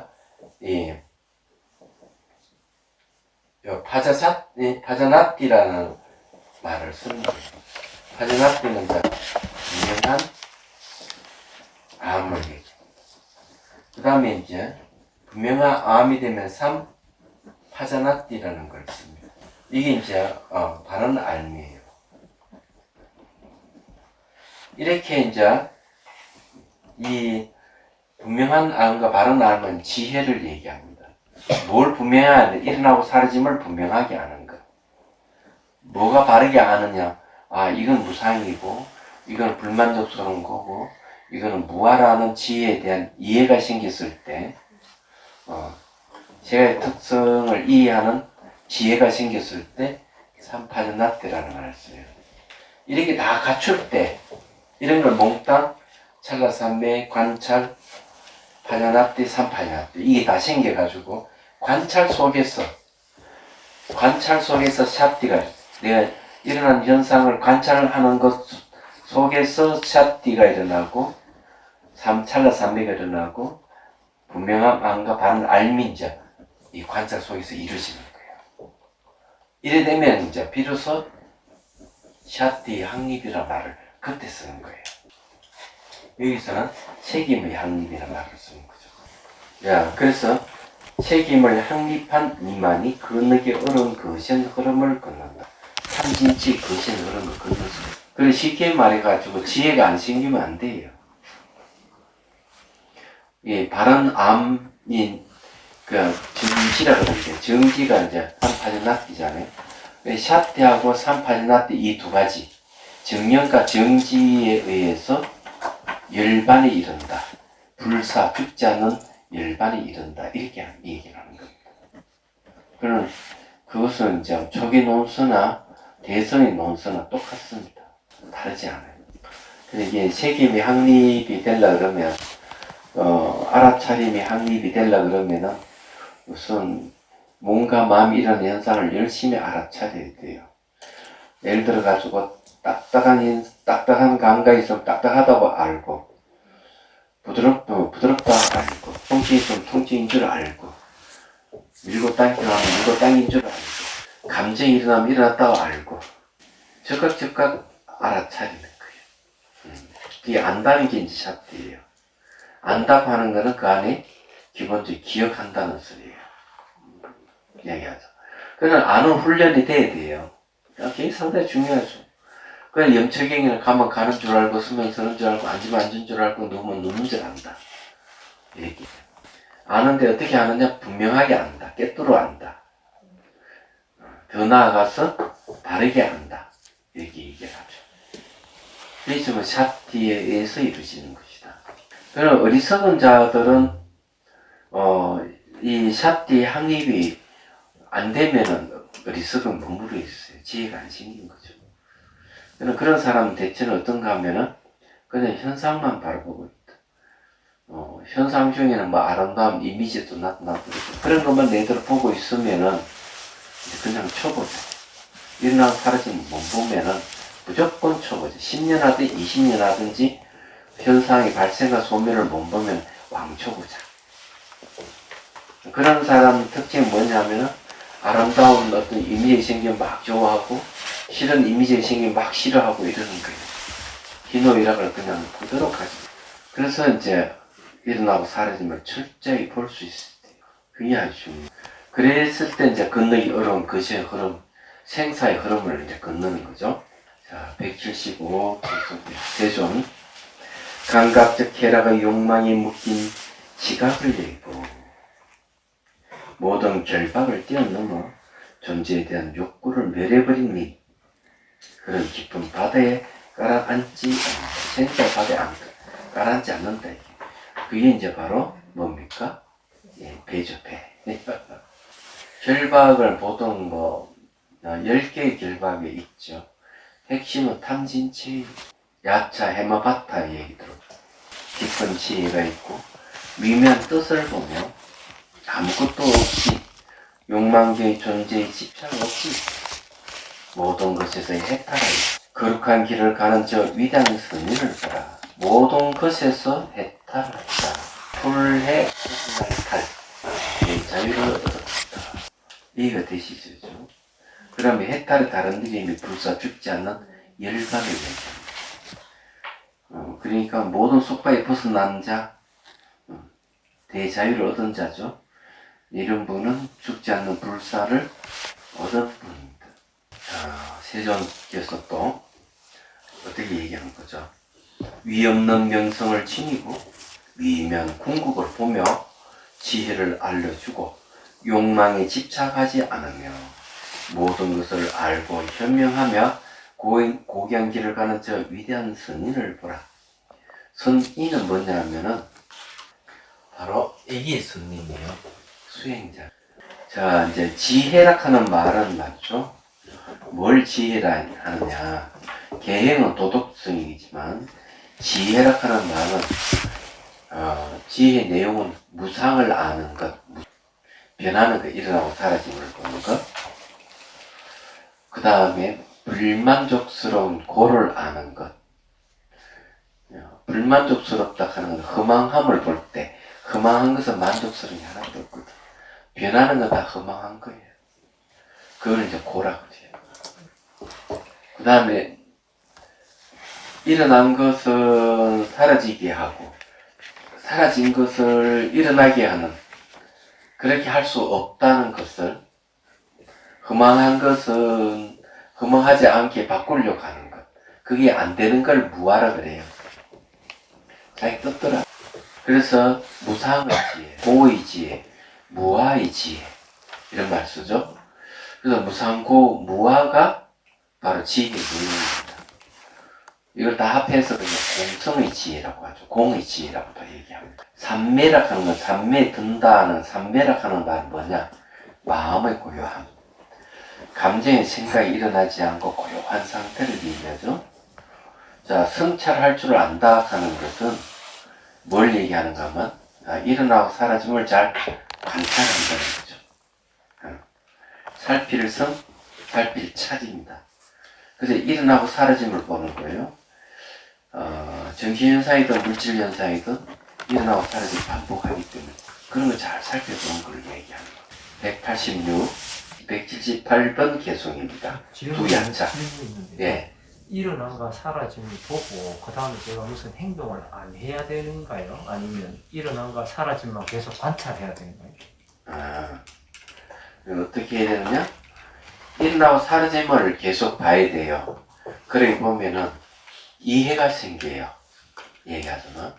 파자나띠라는 말을 쓰는 거예요. 파자나띠는 이제 분명한 암을 얘기해요. 그 다음에 이제 분명한 암이 되면 파자나띠라는 걸 씁니다. 이게 이제 바른 알미예요. 이렇게 이제 이 분명한 암과 바른 암은 지혜를 얘기합니다. 뭘 분명하게 일어나고 사라짐을 분명하게 아는 것. 뭐가 바르게 아느냐? 이건 무상이고 이건 불만족스러운 거고 이거는 무아라는 지혜에 대한 이해가 생겼을 때 제가의 특성을 이해하는 지혜가 생겼을 때 삼파전납대라는 말을 써요. 이렇게 다 갖출 때 이런 걸 몽땅 찰나산매, 관찰, 파전납대, 삼파전납대 이게 다 생겨가지고 관찰 속에서 샵디가 내가 일어난 현상을 관찰하는 것 속에서 샵디가 일어나고 찰나산매가 일어나고 분명한 암과 바른 알민자 이 관찰 속에서 이루어지는 거예요. 이래 되면 이제 비로소 샵디 확립이라는 말을 그때 쓰는 거예요. 여기서는 책임의 확립이라는 말을 쓰는 거죠. 그래서 책임을 확립한 이만이 건너기 어려운 거센 흐름을 건넌다. 참진치 거센 흐름을 건너서. 그래 쉽게 말해가지고 지혜가 안 생기면 안 돼요. 바른 암인 정지라고 그러죠. 정지가 이제 삼파전납디잖아요. 샤티하고 삼파전납디 이 두 가지 정령과 정지에 의해서 열반이 이른다. 불사 죽지 않는 열반이 이른다. 이렇게 얘기를 하는 겁니다. 그럼 그것은 이제 초기 논서나 대성의 논서나 똑같습니다. 다르지 않아요. 근데 이게 책임이 확립이 되려 그러면 알아차림이 확립이 되려 그러면은 우선 몸과 마음이 이런 현상을 열심히 알아차려야 돼요. 예를 들어 가지고 딱딱한 감각이 있으면 딱딱하다고 알고, 부드럽다 알고, 통증이 있으면 통증인 줄 알고, 밀고 당기면 밀고 당긴 줄 알고, 감정이 일어나면 일어났다고 알고, 즉각 알아차리는 거예요. 그게 안다는 게 이제 샷이에요. 안다고 하는 거는 그 안에 기본적으로 기억한다는 소리예요. 이야기하죠. 그러나 아는 훈련이 돼야 돼요. 그게 상당히 중요하죠. 그냥 염처경에는 가면 가는 줄 알고, 서면 서는 줄 알고, 앉으면 앉은 줄 알고, 누우면 누는 줄 안다. 얘기해요. 아는데 어떻게 아느냐? 분명하게 안다. 깨뚫어 안다. 더 나아가서 바르게 안다. 이렇게 얘기하죠. 이 점은 샤티에 의해서 이루어지는 것이다. 그럼 어리석은 자들은 이 샤티 항입이 안 되면은 어리석은 머무르 있어요. 지혜가 안 생긴 거죠. 그런 사람은 대체는 어떤가 하면은 그냥 현상만 바라보고 있다. 현상 중에는 뭐 아름다운 이미지도 나타나고 그런 것만 내대로 보고 있으면은 그냥 초보자. 일어나고 사라지면 못 보면은 무조건 초보자. 10년 하든 20년 하든지 현상이 발생과 소멸을 못 보면 왕초보자. 그런 사람 특징이 뭐냐면은 아름다운 어떤 이미지 생기면 막 좋아하고 싫은 이미지 생기면 막 싫어하고 이러는 거예요. 희노애락을 그냥 보도록 하죠. 그래서 이제 일어나고 사라짐을 철저히 볼 수 있을 때요. 그게 아주 중요해요. 그랬을 때 이제 건너기 어려운 것의 흐름, 생사의 흐름을 이제 건너는 거죠. 자, 175 대존. 감각적 쾌락의 욕망이 묶인 지각을 내고 모든 결박을 뛰어넘어 존재에 대한 욕구를 멸해버린 니 그런 깊은 바다에 가라앉지 않는다. 생사 바다에 가라앉지 않는다. 그게 이제 바로 뭡니까? 예, 배죠, 배. 결박을 보통 10개의 결박이 있죠. 핵심은 탐진치, 야차, 해마바타 얘기 들어. 깊은 지혜가 있고, 미묘한 뜻을 보며, 아무것도 없이, 욕망계의 존재에 집착 없이, 모든 것에서 해탈하여, 거룩한 길을 가는 저 위대한 선인을 보라. 모든 것에서 해탈하자. 풀해 해탈. 내 자유를 얻었다. 이해가 되시죠? 그러면 해탈의 다른 이름이 불사 죽지 않는 열반을 얘기합니다. 그러니까 모든 속박에 벗어난 자, 대자유를 얻은 자죠. 이런 분은 죽지 않는 불사를 얻은 분입니다. 자, 세존께서 또 어떻게 얘기하는 거죠? 위 없는 명성을 지니고 위면 궁극을 보며 지혜를 알려주고 욕망에 집착하지 않으며 모든 것을 알고 현명하며 고귀한 길을 가는 저 위대한 선인을 보라. 선인은 뭐냐면은 바로 이게 선인이에요. 수행자. 자, 이제 지혜라하는 말은 맞죠? 뭘 지혜라 하느냐? 계행은 도덕성이지만 지혜라하는 말은 지혜의 내용은 무상을 아는 것, 변하는 것, 일어나고 사라짐을 보는 것. 그 다음에 불만족스러운 고를 아는 것. 불만족스럽다 하는 건 허망함을 볼 때 허망한 것은 만족스러운 게 하나도 없거든. 변하는 건 다 허망한 거예요. 그걸 이제 고라고 해요. 그 다음에 일어난 것은 사라지게 하고 사라진 것을 일어나게 하는, 그렇게 할 수 없다는 것을, 허망한 것은 허망하지 않게 바꾸려고 하는 것, 그게 안 되는 걸 무아라 그래요. 자기 뜻더라. 그래서 무상의 지혜, 고의 지혜, 무아의 지혜 이런 말 쓰죠. 그래서 무상고 무아가 바로 지혜의 본능입니다. 이걸 다 합해서 그냥 공성의 지혜라고 하죠. 공의 지혜라고도 얘기합니다. 삼매락하는 건 삼매 든다는 삼매락하는 말은 뭐냐? 마음의 고요함. 감정의 생각이 일어나지 않고 고요한 상태를 얘기하죠. 자, 성찰할 줄 안다 하는 것은 뭘 얘기하는가 하면 일어나고 사라짐을 잘 관찰한다는 거죠. 살필 성, 살필 찰입니다. 그래서 일어나고 사라짐을 보는 거예요. 정신현상이든 물질현상이든 일어나고 사라짐을 반복하기 때문에 그런 걸 잘 살펴보는 걸 얘기하는 거예요. 186, 178번 개송입니다. 두 약자. 예. 일어난가 사라짐을 보고 그 다음에 제가 무슨 행동을 안 해야 되는가요? 아니면 일어난가 사라짐만 계속 관찰해야 되는가요? 어떻게 해야 되느냐? 일어나고 사라짐을 계속 봐야 돼요. 그러게 보면은 이해가 생겨요. 얘기하자면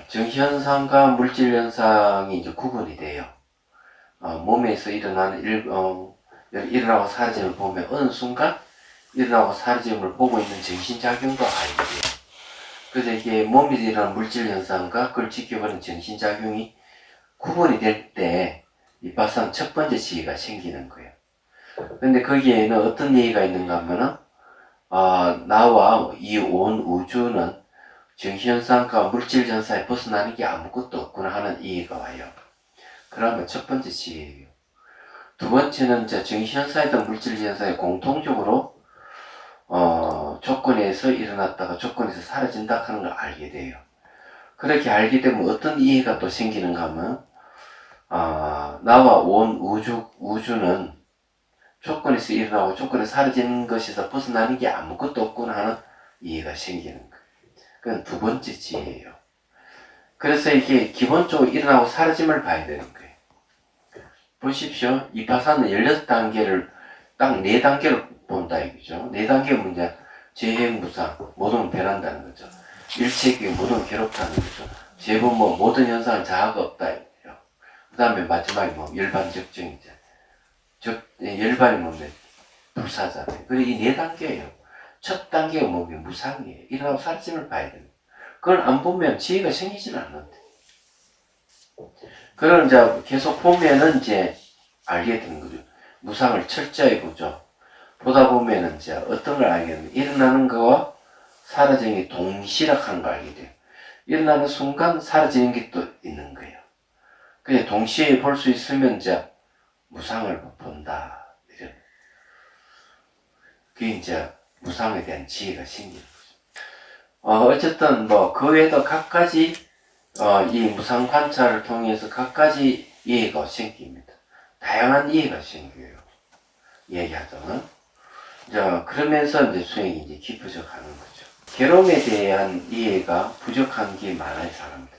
정현상과 물질현상이 이제 구분이 돼요. 몸에서 일어나는 일어나고 사라짐을 보면 어느 순간 일어나고 사라짐을 보고 있는 정신작용도 알게 돼요. 그래서 이게 몸에서 일어나는 물질현상과 그걸 지켜보는 정신작용이 구분이 될 때 이파산 첫 번째 지혜가 생기는 거예요. 근데 거기에는 어떤 얘기가 있는가 하면은 나와 이 온 우주는 정신현상과 물질현상에 벗어나는 게 아무것도 없구나 하는 이해가 와요. 그러면 첫 번째 지혜예요. 두 번째는 정신현상이든 물질현상에 공통적으로 조건에서 일어났다가 조건에서 사라진다 하는 걸 알게 돼요. 그렇게 알게 되면 어떤 이해가 또 생기는가 하면 나와 온 우주는 조건에서 일어나고 조건에서 사라지는 것에서 벗어나는 게 아무것도 없구나 하는 이해가 생기는 거예요. 그건 두 번째 지혜예요. 그래서 이게 기본적으로 일어나고 사라짐을 봐야 되는 거예요. 보십시오. 이파사는 16단계를 딱 4단계를 본다 이거죠. 4단계가 뭐냐? 재행무상, 모든 변한다는 거죠. 일체기, 모든 괴롭다는 거죠. 재분모, 모든 현상은 자아가 없다 이거죠. 그 다음에 마지막에 열반적정이죠. 열반이 뭐면 불사잖아요. 그리고 이 4단계예요. 첫 단계가 뭐면 무상이에요. 일어나고 사라짐을 봐야 됩니다. 그걸 안 보면 지혜가 생기지는 않는데. 그걸 이제 계속 보면은 이제 알게 되는 거죠. 무상을 철저히 보죠. 보다 보면은 이제 어떤 걸 알게 되면 일어나는 거와 사라지는 게 동시락한 걸 알게 돼요. 일어나는 순간 사라지는 게 또 있는 거예요. 그냥 동시에 볼 수 있으면 이제 무상을 본다. 이런. 그게 이제 무상에 대한 지혜가 생기는 거죠. 어쨌든 그 외에도 각가지 이 무상 관찰을 통해서 각가지 이해가 생깁니다. 다양한 이해가 생겨요. 얘기하자면. 그러면서 이제 수행이 이제 깊어져 가는 거죠. 괴로움에 대한 이해가 부족한 게 많아요, 사람들이.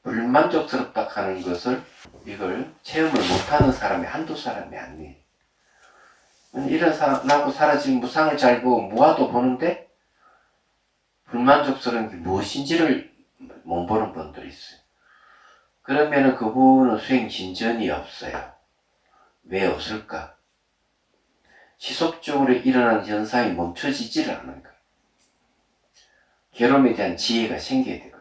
불만족스럽다 하는 것을 이걸 체험을 못하는 사람이 한두 사람이 아니에요. 일어나고 사라진 무상을 잘 보고 무아도 보는데 불만족스러운 게 무엇인지를 못 보는 분들이 있어요. 그러면은 그분은 수행 진전이 없어요. 왜 없을까? 지속적으로 일어나는 현상이 멈춰지지를 않는 거예요. 괴로움에 대한 지혜가 생겨야 되거든요.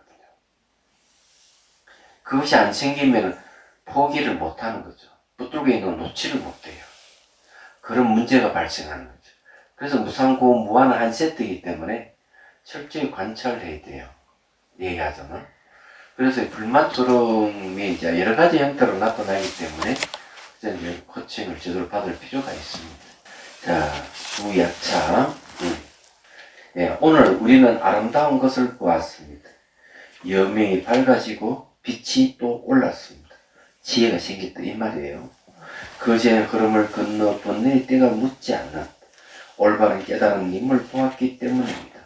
그것이 안 생기면 포기를 못하는 거죠. 붙들고 있는 걸 놓지를 못해요. 그런 문제가 발생하는 거죠. 그래서 무상고 무한은 한 세트이기 때문에 철저히 관찰을 해야 돼요. 얘기하자면. 그래서 불만스러움이 이제 여러 가지 형태로 나타나기 때문에 이제 코칭을 제대로 받을 필요가 있습니다. 자, 주야차. 네, 오늘 우리는 아름다운 것을 보았습니다. 여명이 밝아지고 빛이 또 올랐습니다. 지혜가 생겼다 이 말이에요. 거제의 흐름을 건너 번뇌의 때가 묻지 않는 올바른 깨달은 님을 보았기 때문입니다.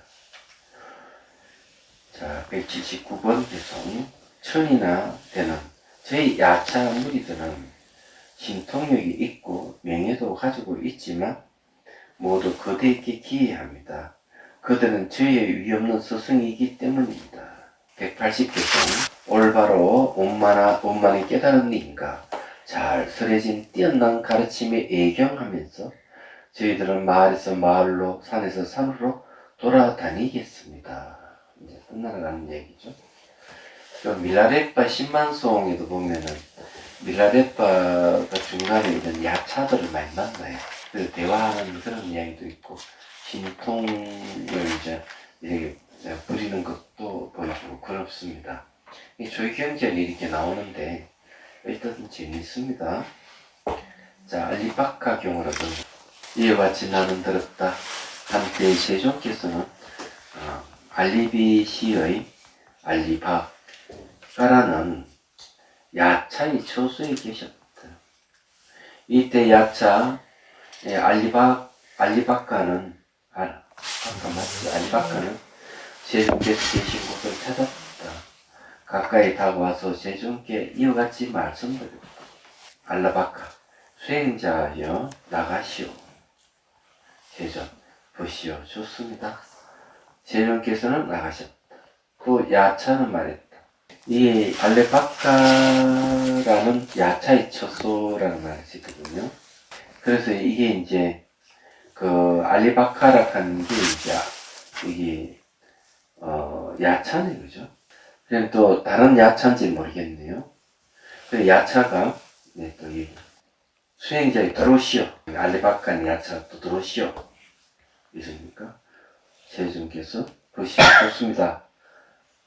자, 179번 개송. 천이나 되는 저희 야차 무리들은 신통력이 있고 명예도 가지고 있지만 모두 그대에게 기이합니다. 그들은 저의 위없는 스승이기 때문입니다. 180개송. 올바로 온만히 깨달은 님과 잘 설해진 뛰어난 가르침에 애경하면서 저희들은 마을에서 마을로 산에서 산으로 돌아다니겠습니다. 이제 끝나가는 얘기죠. 밀라레빠 10만송에도 보면은 밀라레빠가 중간에 이런 야차들을 많이 만나요. 그래서 대화하는 그런 이야기도 있고 신통을 이제 이렇게 부리는 것도 보여주고 그렇습니다. 이 조이경전이 이렇게 나오는데 일단 재미있습니다. 자, 알리바카 경으로도 이와 같이 나는 들었다. 한때 세종께서는 알리비 시의 알리바가라는 야차의 처소에 계셨다. 이때 야차 알리바가는 아까 맞지? 알리바가는 세종께서 계신 곳을 찾았다. 가까이 다가와서 세종께 이와 같이 말씀드렸다. 알라바카 수행자여 나가시오. 세종 보시오. 좋습니다. 세종께서는 나가셨다. 그 야차는 말했다. 이 알레바카라는 야차의 처소라는 말이 있거든요. 그래서 이게 이제 그 알리바카라 하는 게 이제 이게 야차네, 그죠? 그럼 또 다른 야차인지 모르겠네요. 그 야차가 네, 또 이 수행자의 들어오시오. 알리바카는 야차 또 들어오시오. 이십니까? 세종께서 보시오. 좋습니다.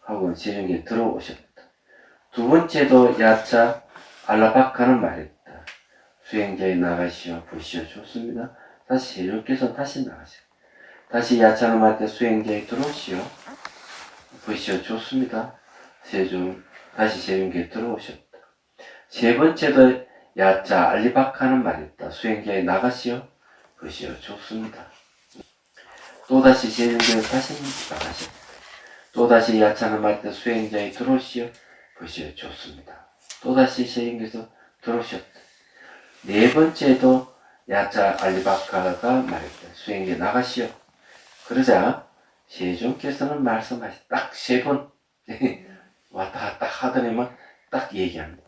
하고 세종께 들어오셨다. 두 번째도 야차 알라바카는 말했다. 수행자에 나가시오. 보시오. 좋습니다. 다시 세종께서 다시 나가시오. 다시 야차는 말때 수행자에 들어오시오. 보시오. 좋습니다. 다시 세종께 들어오셨다. 세 번째도 야차 알리바카는 말했다. 수행자에 나가시오. 보시오. 좋습니다. 또다시 세종께서 다시 나가셨다. 또다시 야차는 말때 수행자에 들어오시오. 보시오. 좋습니다. 또다시 세종께서 들어오셨다. 네 번째도 야차 알리바카가 말했다. 수행자에 나가시오. 그러자 세종께서는 말씀하셨다. 딱 세 번 왔다 갔다 하더니만 딱 얘기합니다.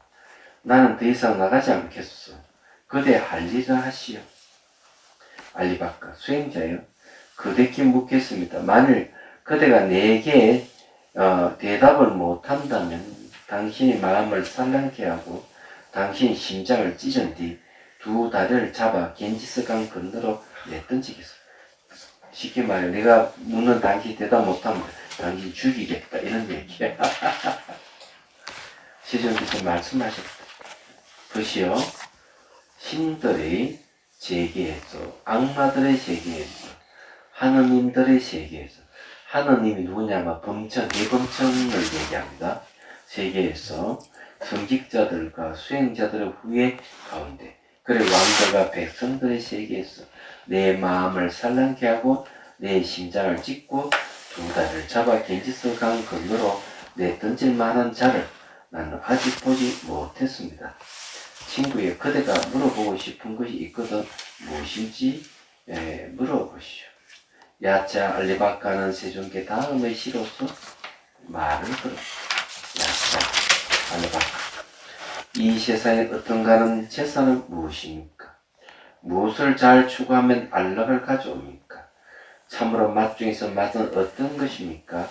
나는 더 이상 나가지 않겠소. 그대 할 일을 하시오. 알리바카 수행자여 그대께 묻겠습니다. 만일 그대가 내게 대답을 못한다면 당신의 마음을 산란케 하고 당신의 심장을 찢은 뒤 두 다리를 잡아 겐지스강 건너로 내던지겠소. 쉽게 말해 내가 묻는 당신이 대답 못하면 당신 죽이겠다 이런 얘기야. 세종께서 말씀하셨다. 보시오. 신들의 세계에서 악마들의 세계에서 하느님들의 세계에서 하느님이 누구냐면 범천, 대범천을 얘기합니다. 세계에서 성직자들과 수행자들의 후예 가운데 그리고 왕들과 백성들의 세계에서 내 마음을 산란케 하고 내 심장을 찢고 두 다리를 잡아 겐지스 강 건너로 내던질 만한 자를 나는 아직 보지 못했습니다. 친구여 그대가 물어보고 싶은 것이 있거든 무엇인지 물어보시오. 야차 알리바카는 세종께 다음의 시로서 말을 들었다. 야차 알리바카 이 세상에 어떤가는 재산은 무엇입니까? 무엇을 잘 추구하면 안락을 가져옵니까? 참으로 맛 중에서 맛은 어떤 것입니까?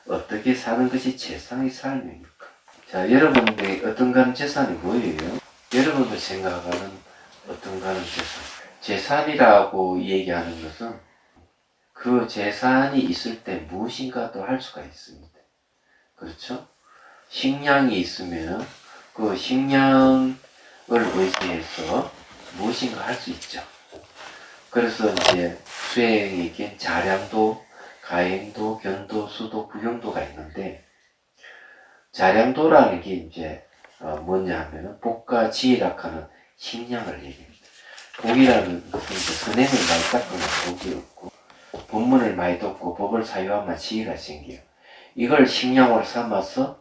어떻게 사는 것이 세상의 삶입니까? 자, 여러분들이 어떤가는 재산이 뭐예요? 여러분들 생각하는 어떤가는 재산. 재산이라고 얘기하는 것은 그 재산이 있을 때 무엇인가도 할 수가 있습니다. 그렇죠? 식량이 있으면 그 식량을 의지해서 무엇인가 할 수 있죠. 그래서 이제 수행에게 자량도, 가행도, 견도, 수도, 구경도가 있는데 자량도라는 게 이제 뭐냐 하면은 복과 지혜락하는 식량을 얘기합니다. 복이라는 것은 이제 선행을 많이 닦으면 복이 없고 법문을 많이 듣고 법을 사유하면 지혜가 생겨요. 이걸 식량으로 삼아서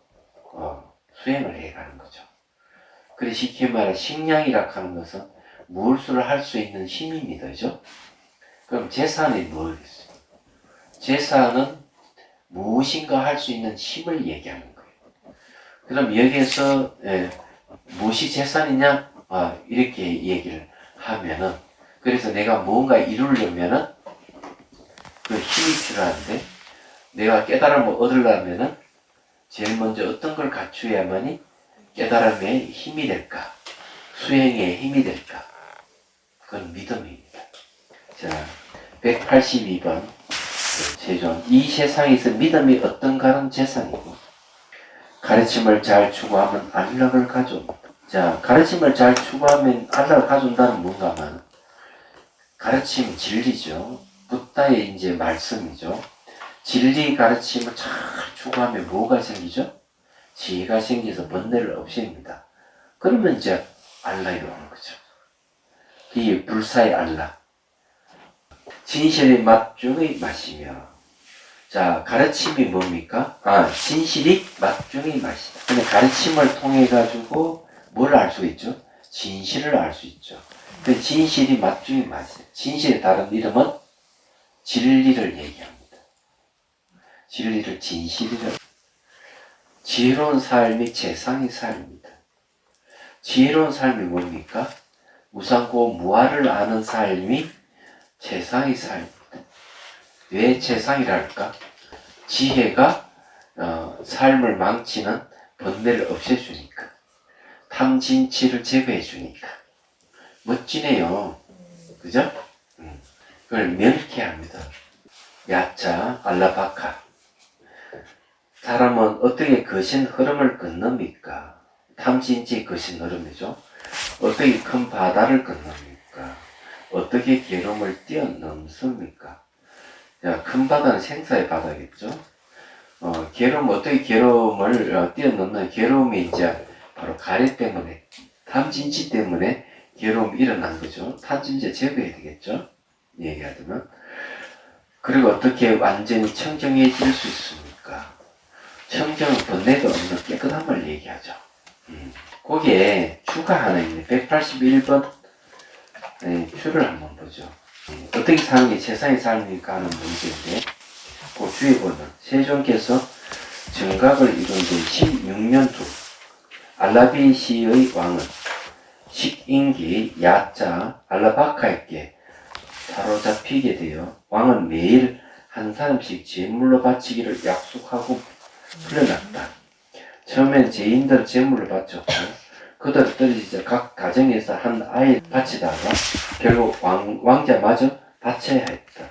수행을 해가는 거죠. 그래서 쉽게 말해 식량이라 하는 것은 무엇을 할 수 있는 힘입니다. 그죠? 그럼 재산이 뭐겠어요? 재산은 무엇인가 할 수 있는 힘을 얘기하는 거예요. 그럼 여기에서 무엇이 재산이냐? 이렇게 얘기를 하면은 그래서 내가 뭔가 이루려면은 그 힘이 필요한데 내가 깨달음을 얻으려면은 제일 먼저 어떤 걸 갖추어야만이 깨달음의 힘이 될까? 수행의 힘이 될까? 그건 믿음입니다. 자, 182번 세종 이 세상에서 믿음이 어떤가는 재산이고 가르침을 잘 추구하면 안락을 가져옵니다. 자, 가르침을 잘 추구하면 안락을 가져온다는 뭔가 하면 가르침 진리죠. 붓다의 이제 말씀이죠. 진리 가르침을 잘 추구하면 뭐가 생기죠? 지혜가 생겨서 번뇌를 없앱니다. 그러면 이제 알라에 오는 거죠. 이 불사의 알라. 진실의 맛 중의 맛이며. 자, 가르침이 뭡니까? 진실이 맛 중의 맛이다. 근데 가르침을 통해 가지고 뭘 알 수 있죠? 진실을 알 수 있죠. 그 진실이 맛 중의 맛이에요. 진실의 다른 이름은 진리를 얘기합니다. 진리를, 진실이를. 지혜로운 삶이 최상의 삶입니다. 지혜로운 삶이 뭡니까? 무상고 무아를 아는 삶이 최상의 삶입니다. 왜 최상이랄까? 지혜가 삶을 망치는 번뇌를 없애주니까, 탐진치를 제거해주니까. 멋지네요. 그죠? 그걸 명쾌합니다. 야자 알라바카. 사람은 어떻게 거신 흐름을 건넙니까? 탐진치 거신 흐름이죠. 어떻게 큰 바다를 건넙니까? 어떻게 괴로움을 뛰어넘습니까? 자, 큰 바다는 생사의 바다겠죠. 어떻게 괴로움을 뛰어넘는 괴로움이 이제 바로 가래 때문에, 탐진치 때문에 괴로움이 일어난 거죠. 탐진치 제거해야 되겠죠. 얘기하자면. 그리고 어떻게 완전히 청정해질 수 있습니까? 청정은 번뇌도 없는 깨끗한 걸 얘기하죠. 거기에 추가 하나 있네. 181번 추를 한번 보죠. 어떻게 사는 게 최상의 삶입니까 하는 문제인데, 그 주에 보면 세종께서 정각을 이룬 지 16년 후 알라비시의 왕은 식인기 야자 알라바카에게 사로잡히게 되어 왕은 매일 한 사람씩 제물로 바치기를 약속하고 풀려났다. 처음엔 죄인들 제물을 바쳤고 그들을 떨어지자 각 가정에서 한 아이를 바치다가 결국 왕자마저 바쳐야 했다.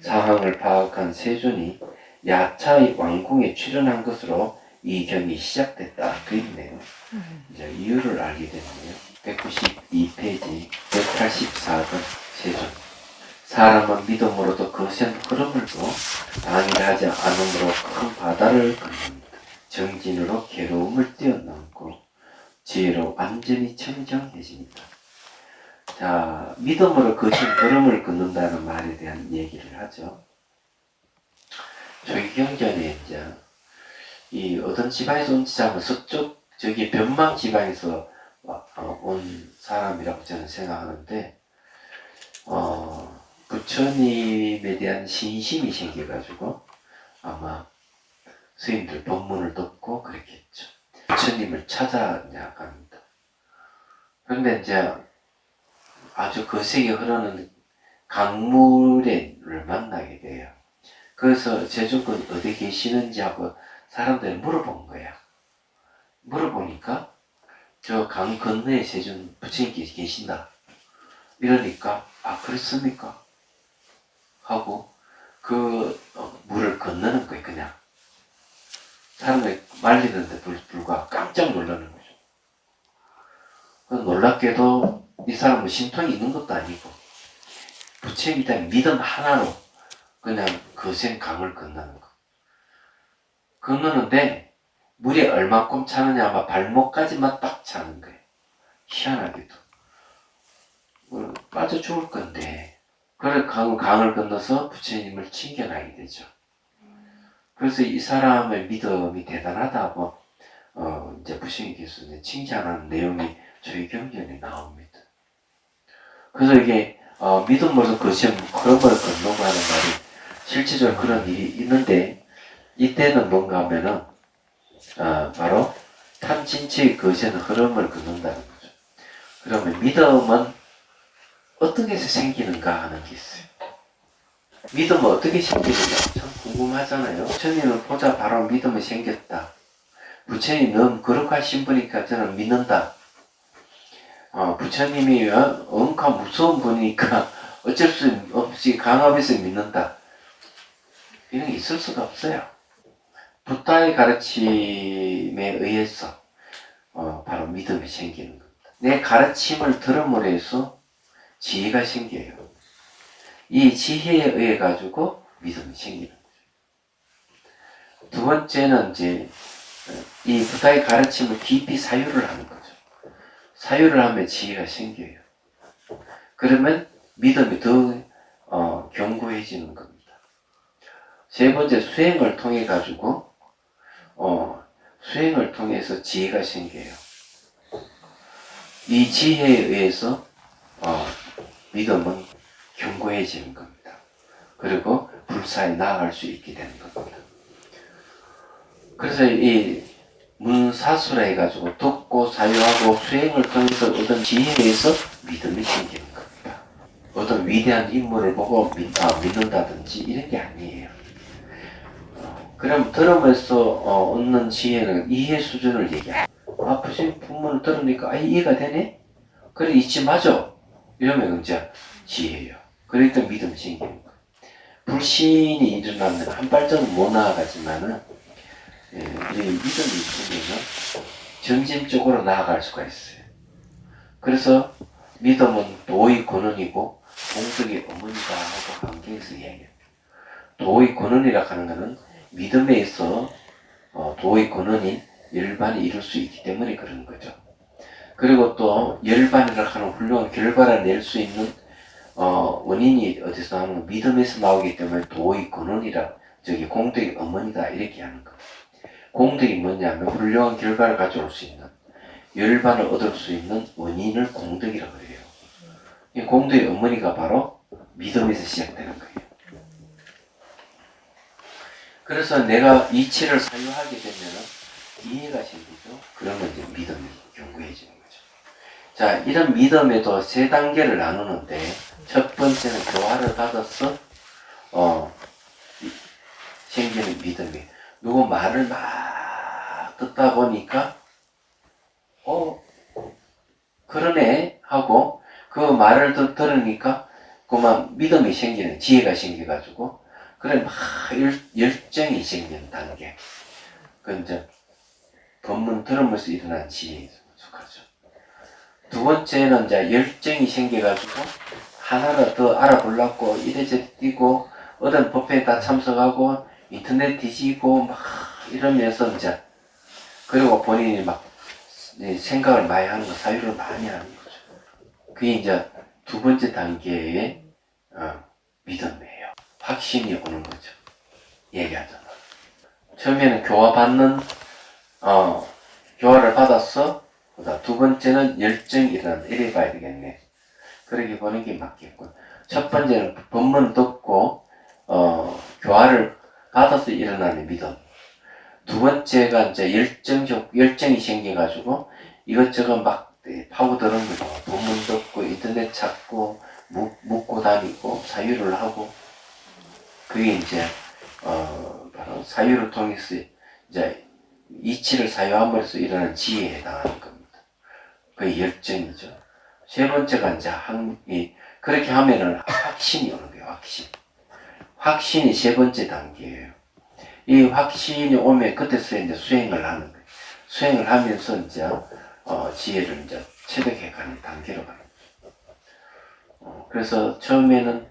상황을 파악한 세존이 야차의 왕궁에 출연한 것으로 이 경이 시작됐다. 그 있네요. 이제 이유를 알게 됐네요. 192페이지 184번 세존. 사람은 믿음으로도 거센 흐름을도 방해하지 않음으로 큰 바다를 건넙니다. 정진으로 괴로움을 뛰어넘고 지혜로 완전히 청정해집니다. 자, 믿음으로 거센 흐름을 걷는다는 말에 대한 얘기를 하죠. 조기경전에 이제 이 어떤 지방에서 온 지자면 서쪽 저기 변방 지방에서 온 사람이라고 저는 생각하는데 부처님에 대한 신심이 생겨가지고 아마 스님들 법문을 듣고 그랬겠죠. 부처님을 찾아갑니다. 그런데 이제 아주 거세게 흐르는 강물을 만나게 돼요. 그래서 제주군 어디 계시는지 하고 사람들이 물어본 거야. 물어보니까 저 강 건너에 세준 부처님께서 계신다. 이러니까 그렇습니까? 하고 그 물을 건너는 거예요. 그냥 사람들이 말리는데 불구하고 깜짝 놀라는 거죠. 놀랍게도 이 사람은 신통이 있는 것도 아니고 부처님에 대한 믿음 하나로 그냥 거센 강을 건너는 거. 건너는데 물이 얼마큼 차느냐 아마 발목까지만 딱 차는 거예요. 희한하게도. 빠져 죽을 건데 그래 강을 건너서 부처님을 칭견하게 되죠. 그래서 이 사람의 믿음이 대단하다고 이제 부처님께서 칭찬하는 내용이 저희 경전에 나옵니다. 그래서 이게 믿음으로서 거센 흐름을 건너고 하는 말이 실제적으로 그런 일이 있는데 이때는 뭔가 하면은 바로 탐진치의 거센 흐름을 걷는다는 거죠. 그러면 믿음은 어떻게 해서 생기는가 하는 게 있어요. 믿음은 어떻게 생기는가 참 궁금하잖아요. 부처님을 보자 바로 믿음이 생겼다. 부처님 너무 거룩하신 분이니까 저는 믿는다. 부처님이 엄청 무서운 분이니까 어쩔 수 없이 강압해서 믿는다. 이런 게 있을 수가 없어요. 붓다의 가르침에 의해서 바로 믿음이 생기는 겁니다. 내 가르침을 들음으로 해서 지혜가 생겨요. 이 지혜에 의해 가지고 믿음이 생기는 거죠. 두 번째는 이제 이 부다의 가르침을 깊이 사유를 하는 거죠. 사유를 하면 지혜가 생겨요. 그러면 믿음이 더 견고해지는 겁니다. 세 번째, 수행을 통해 가지고 수행을 통해서 지혜가 생겨요. 이 지혜에 의해서 믿음은 견고해지는 겁니다. 그리고 불사에 나아갈 수 있게 되는 겁니다. 그래서 이 문사수라 해가지고 듣고 사유하고 수행을 통해서 얻은 지혜에 의해서 믿음이 생기는 겁니다. 어떤 위대한 인물을 보고 믿는다든지 이런 게 아니에요. 그럼 들으면서 얻는 지혜는 이해 수준을 얘기해요. 아프신 부모를 들으니까 이해가 되네? 그래 잊지 마죠. 이러면 이제 지혜예요. 그러니까 믿음이 생기는 거예요. 불신이 일어나면 한 발짝은 못 나아가지만은 이 믿음이 있으면 전진적으로 나아갈 수가 있어요. 그래서 믿음은 도의 권원이고 공덕의 어머니다 하고 관계에서 이야기해요. 도의 권원이라 하는 것은 믿음에 있어 도의 권원이 열반이 이룰 수 있기 때문에 그런 거죠. 그리고 또 열반이라 하는 훌륭한 결과를 낼 수 있는 원인이 어디서 나오는 믿음에서 나오기 때문에 도의 권원이라 저기 공덕의 어머니다 이렇게 하는 거. 공덕이 뭐냐면 훌륭한 결과를 가져올 수 있는 열반을 얻을 수 있는 원인을 공덕이라고 그래요. 이 공덕의 어머니가 바로 믿음에서 시작되는 거예요. 그래서 내가 이치를 사유하게 되면 이해가 생기죠. 그러면 이제 믿음이 견고해지는 거죠. 자, 이런 믿음에도 세 단계를 나누는데 첫 번째는 교화를 받아서 생기는 믿음이 누구 말을 막 듣다 보니까 그러네 하고 그 말을 들으니까 그만 믿음이 생기는 지혜가 생겨가지고 그래 막 열정이 생기는 단계. 그 이제 법문 들으면서 일어난 지혜에 속하죠. 두 번째는 이제 열정이 생겨가지고 하나를 더 알아보려고 이래저래 뛰고 어떤 법회에 다 참석하고 인터넷 뒤지고 막 이러면서 이제 그리고 본인이 막 생각을 많이 하는 거, 사유를 많이 하는 거죠. 그게 이제 두 번째 단계의 믿음이에요. 확신이 오는 거죠. 얘기하잖아. 처음에는 교화받는 교화를 받았어. 두 번째는 열정이 일어난다. 이래 봐야 되겠네. 그렇게 보는 게 맞겠군. 첫 번째는 법문 듣고 교화를 받아서 일어나는 믿음. 두 번째가 이제 열정이 생겨가지고 이것저것 막 파고드는 거죠. 본문 듣고 인터넷 찾고 묻고 다니고 사유를 하고 그게 이제 바로 사유를 통해서 이제 이치를 사유함으로써 일어나는 지혜에 해당하는 겁니다. 그게 열정이죠. 세 번째가 이제 그렇게 하면은 확신이 오는 거예요. 확신이 세 번째 단계예요. 이 확신이 오면 그때서 이제 수행을 하는 거예요. 수행을 하면서 이제 지혜를 이제 체득해 가는 단계로 가는 거예요. 그래서 처음에는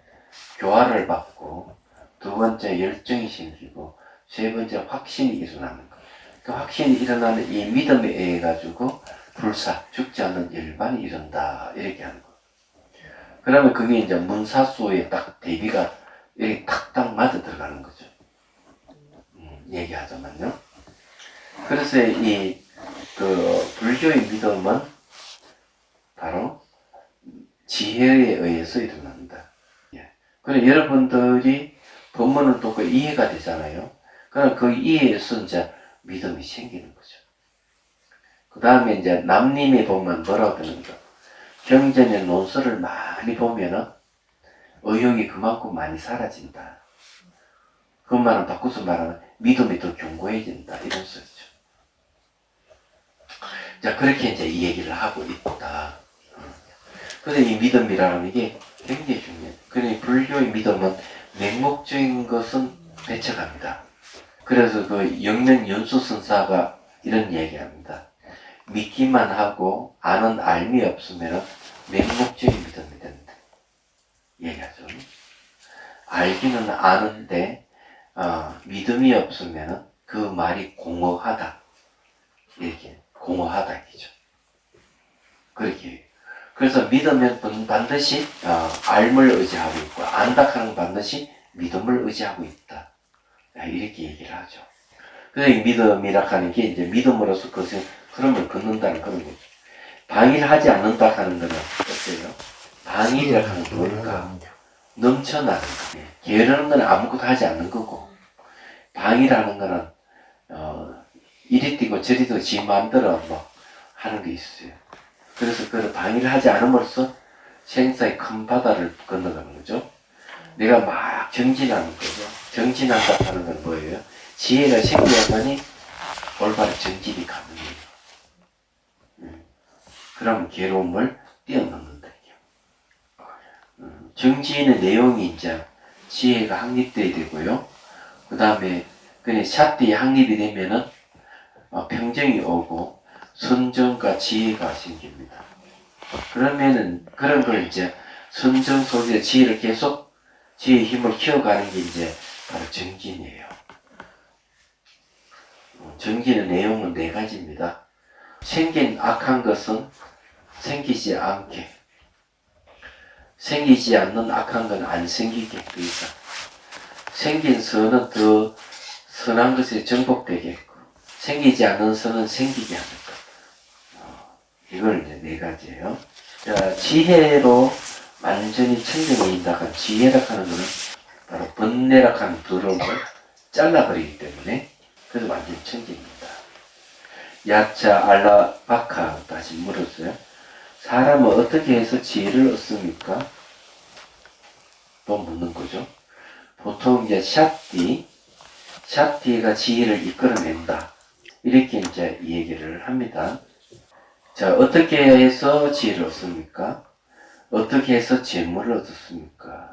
교화를 받고 두 번째 열정이 생기고 세 번째 확신이 일어나는 거예요. 그 확신이 일어나는 이 믿음에 의해 가지고 불사 죽지 않는 열반이 이른다 이렇게 하는 거예요. 그러면 그게 이제 문사수에 딱 대비가 이렇게 탁탁 맞아 들어가는 거죠. 얘기하자면요. 그래서 불교의 믿음은 바로 지혜에 의해서 일어난다. 그래 여러분들이 법문을 듣고 이해가 되잖아요. 그럼 그 이해에서 이제 믿음이 생기는 거죠. 그 다음에 이제 남님이 보면 뭐라고 되는가. 경전의 논설을 많이 보면은 의욕이 그만큼 많이 사라진다. 그 말은 바꿔서 말하면 믿음이 더 견고해진다. 이런 소리죠. 자, 그렇게 이제 이 얘기를 하고 있다. 그래서 이 믿음이라는 게 굉장히 중요해요. 그러니 불교의 믿음은 맹목적인 것은 배척합니다. 그래서 그 영면 연수선사가 이런 얘기합니다. 믿기만 하고 아는 알미 없으면 맹목적인 믿음이 된다. 얘기하죠. 알기는 아는데 믿음이 없으면 그 말이 공허하다. 이렇게 공허하다 이죠. 그렇게. 그래서 믿으면 반드시 알을 의지하고 있고 안다 하는 반드시 믿음을 의지하고 있다. 이렇게 얘기를 하죠. 그래서 믿음이라 하는 게 이제 믿음으로써 그것의 흐름을 걷는다는 그런 거죠. 방해를 하지 않는다 하는 거는 어때요? 방해라 하는 게 뭘까? 넘쳐나는 거. 게으르는 거는 아무것도 하지 않는 거고, 방해라는 거는 이리 뛰고 저리 뛰고 지 마음대로 뭐 하는 게 있어요. 그래서 그 방해를 하지 않음으로써 생사의 큰 바다를 건너가는 거죠. 내가 막 정진하는 거죠. 정진한다 하는 건 뭐예요? 지혜가 생겨야만이 올바른 정진이 가능해요. 그럼 괴로움을 뛰어넘는다. 정진의 내용이 이제 지혜가 확립돼야 되고요. 그 다음에 그냥 샷띠 확립이 되면은 평정이 오고 선정과 지혜가 생깁니다. 그러면은 그런 걸 이제 선정 속에 지혜를 계속 지혜의 힘을 키워가는 게 이제 바로 정진이에요. 정진의 내용은 4가지입니다. 생긴 악한 것은 생기지 않게, 생기지 않는 악한 건 안 생기게, 그러니까 생긴 선은 더 선한 것에 정복되겠고 생기지 않는 선은 생기게 하는 것. 이걸 이제 4가지예요. 자, 지혜로 완전히 천정이 인다가 지혜라 하는 것은 바로 번뇌라 하는 더러움을 잘라버리기 때문에 그래서 완전히 천정입니다. 야차 알라바카 다시 물었어요. 사람은 어떻게 해서 지혜를 얻습니까? 또 묻는 거죠. 보통 이제 샷디가 지혜를 이끌어낸다. 이렇게 이제 이 얘기를 합니다. 자, 어떻게 해서 지혜를 얻습니까? 어떻게 해서 재물을 얻었습니까?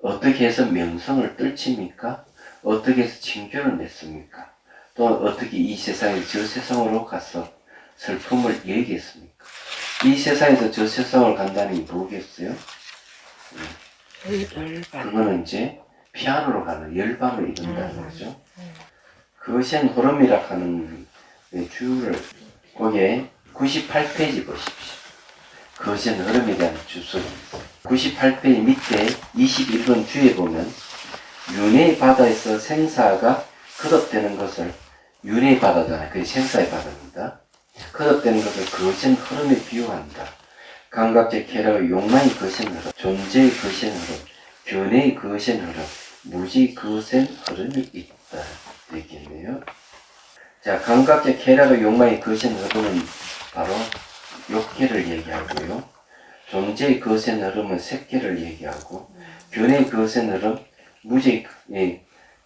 어떻게 해서 명성을 떨칩니까? 어떻게 해서 칭조를 냈습니까? 또 어떻게 이 세상에 저 세상으로 가서 슬픔을 얘기했습니까? 이 세상에서 저 세상을 간다는 게 뭐겠어요? 그거는 이제 피안으로 가는 열반을 이룬다는 거죠. 거센 흐름이라 하는 주를 거기에 98페이지 보십시오. 거센 흐름에 대한 주소입니다. 98페이지 밑에 21번 주에 보면 윤회의 바다에서 생사가 거듭되는 것을 윤회의 바다잖아요. 그게 생사의 바다입니다. 거듭되는 것을 거센 흐름에 비유한다. 감각적 쾌락의 욕망의 거센 흐름, 존재의 거센 흐름, 견해의 거센 흐름, 무지의 거센 흐름이 있다. 되겠네요. 자, 감각적 쾌락의 욕망의 거센 흐름은 바로 욕계를 얘기하고요. 존재의 거센 흐름은 색계를 얘기하고, 견해의 거센 흐름, 무지의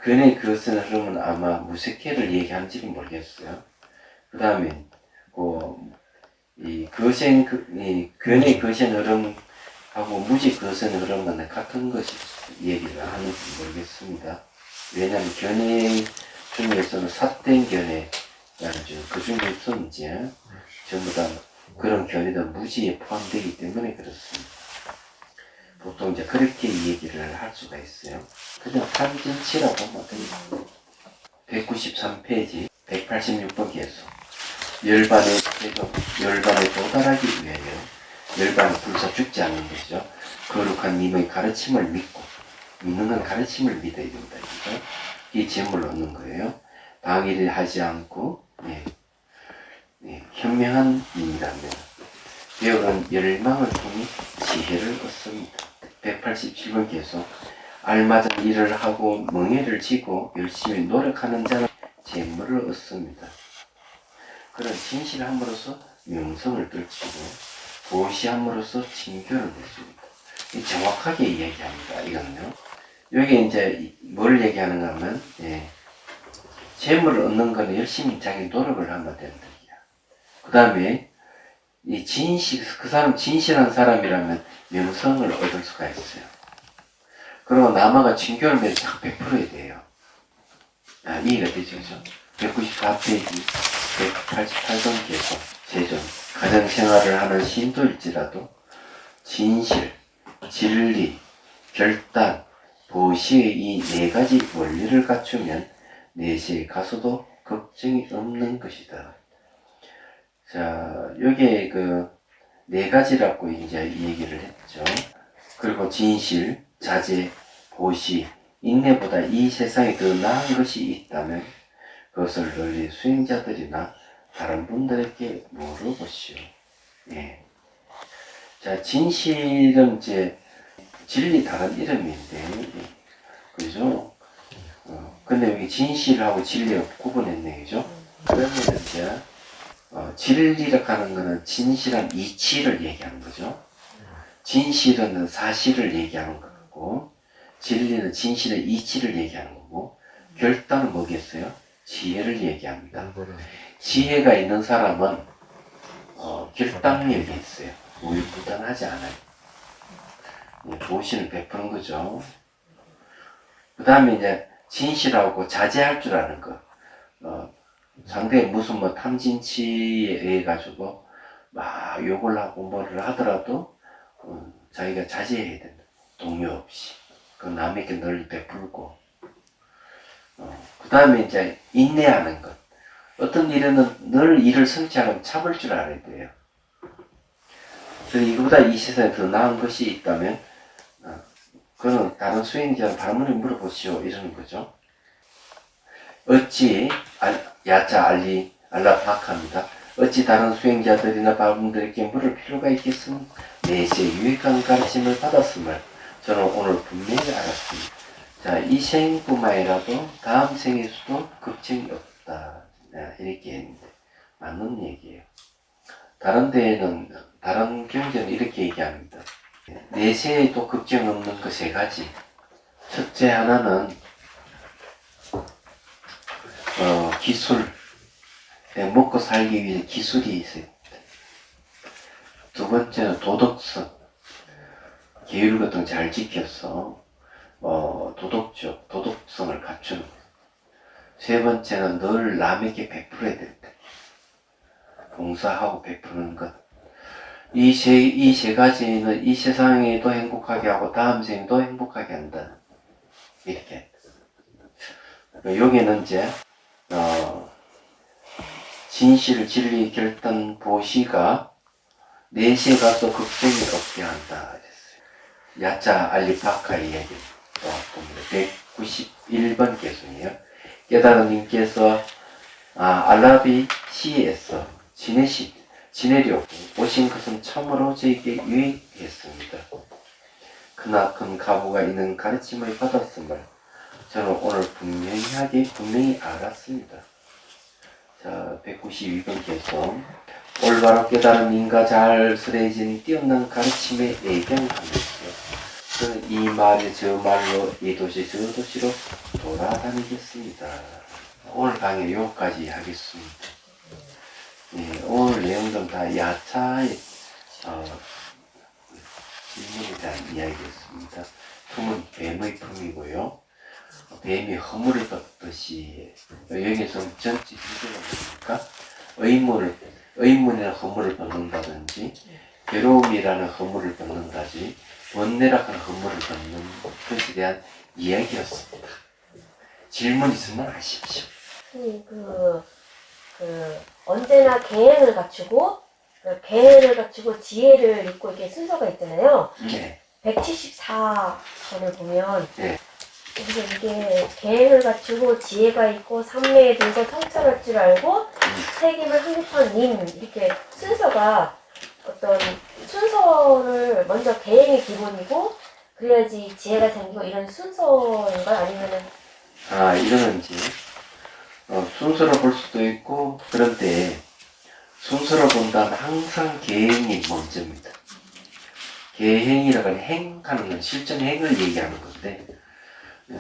견해의 거센 흐름은 아마 무색계를 얘기하는지는 모르겠어요. 그 다음에 이 견해의 거센 흐름하고 무지 거센 흐름은 같은 것이 얘기를 하는지 모르겠습니다. 왜냐하면 견해 중에서는 삿된 견해라는 그 중에서 이제 전부 다 그런 견해도 무지에 포함되기 때문에 그렇습니다. 보통 이제 그렇게 얘기를 할 수가 있어요. 그냥 탐진치라고 하면 됩니다. 193페이지 186번 계속 열반에 도달하기 위하여 열반에 불사 죽지 않는 것이죠. 거룩한 님의 가르침을 믿는 건 가르침을 믿어야 된다. 그죠? 이 재물을 얻는 거예요. 방해를 하지 않고 현명한 님이라면 배우는 열망을 통해 지혜를 얻습니다. 187번 계속 알맞은 일을 하고 멍에를 지고 열심히 노력하는 자는 재물을 얻습니다. 그런 진실함으로써 명성을 떨치고 보시함으로써 징표를 냈습니다. 정확하게 이야기합니다. 이거는요. 여기 이제 뭘 얘기하는가 하면 재물을 얻는 거는 열심히 자기 노력을 하면 된다. 그 다음에 그 사람 진실한 사람이라면 명성을 얻을 수가 있어요. 그리고 남아가 징표를 매일 딱 베풀어야 돼요. 이해가 되죠? 194페이지 188번 계속 세존 가정생활을 하는 신도일지라도 진실, 진리, 결단, 보시의 이 네 가지 원리를 갖추면 내시에 가서도 걱정이 없는 것이다. 자, 여기에 그 네 가지라고 이제 얘기를 했죠. 그리고 진실, 자제, 보시, 인내보다 이 세상에 더 나은 것이 있다면 그것을 널리 수행자들이나 다른 분들에게 물어보시오. 예. 자, 진실은 이제 진리 다른 이름인데, 그죠? 근데 여기 진실하고 진리하고 구분했네, 그죠? 그러면 이제, 진리라고 하는 거는 진실한 이치를 얘기하는 거죠. 진실은 사실을 얘기하는 거고, 진리는 진실의 이치를 얘기하는 거고, 결단은 뭐겠어요? 지혜를 얘기합니다. 지혜가 있는 사람은 결단력이 있어요. 우유부단하지 않아요. 보시는 베푸는 거죠. 그 다음에 이제 진실하고 자제할 줄 아는 거. 상대의 무슨 뭐 탐진치에 의해 가지고 막 욕을 하고 뭐를 하더라도 자기가 자제해야 된다. 동요 없이. 그 남에게 널리 베풀고. 그 다음에 이제 인내하는 것. 어떤 일에는 늘 일을 성취하려면 참을 줄 알아야 돼요. 그래서 이거보다 이 세상에 더 나은 것이 있다면 그거는 다른 수행자는 발문을 물어보시오 이러는 거죠. 어찌 야자 알라파카입니다. 어찌 다른 수행자들이나 발문들에게 물을 필요가 있겠음? 내세 유익한 가르침을 받았음을 저는 오늘 분명히 알았습니다. 자, 이 생뿐만 아니라도 다음 생에서도 걱정이 없다. 이렇게 했는데 맞는 얘기예요. 다른 데에는 다른 경전은 이렇게 얘기합니다. 내세에도 걱정 없는 그 세 가지. 첫째 하나는 기술. 먹고 살기 위해 기술이 있어요. 두 번째는 도덕성. 계율 같은 거 잘 지켜서 도덕성을 갖추는 것. 세 번째는 늘 남에게 베풀어야 된다. 봉사하고 베푸는 것. 이 세 가지는 이 세상에도 행복하게 하고 다음 생도 행복하게 한다. 이렇게. 여기는 이제 진실, 진리, 결단, 보시가 내시에 가서 걱정이 없게 한다. 그랬어요. 야자 알리파카 이야기 봅니다. 191번 개순이에요. 깨달은 님께서 알라비 시에서 지내려고 오신 것은 참으로 저에게 유익했습니다. 크나큰 가부가 있는 가르침을 받았음을 저는 오늘 분명히 알았습니다. 자, 192번 개송. 올바로 깨달은 님과 잘 스레진 뛰어난 가르침에 애경하면서 저는 이 말에 저 말로 이 도시 저 도시로 돌아다니겠습니다. 오늘 강의 여기까지 하겠습니다. 네, 오늘 내용은 다 야차의 질문에 대한 이야기였습니다. 품은 뱀의 품이고요. 뱀이 허물을 걷듯이 여기서 전체 주제가 뭡니까? 의문이라는 허물을 걷는다든지 괴로움이라는 허물을 걷는다든지 번뇌라는 허물을 걷는 것에 대한 이야기였습니다. 질문 있으면 하십시오. 언제나 계행을 갖추고 지혜를 입고 이렇게 순서가 있잖아요. 네. 174번을 보면 네. 그래서 이게 계행을 갖추고 지혜가 있고 삼매에 들서 성찰할 줄 알고 책임을 확립한 님 이렇게 순서가 어떤 순서를 먼저 계행이 기본이고 그래야지 지혜가 생기고 이런 순서인가 아니면은 이거는 이제 순서로 볼 수도 있고 그런데 순서로 본다면 항상 계행이 먼저입니다. 계행이라고 하는 행하는 건 실전 행을 얘기하는 건데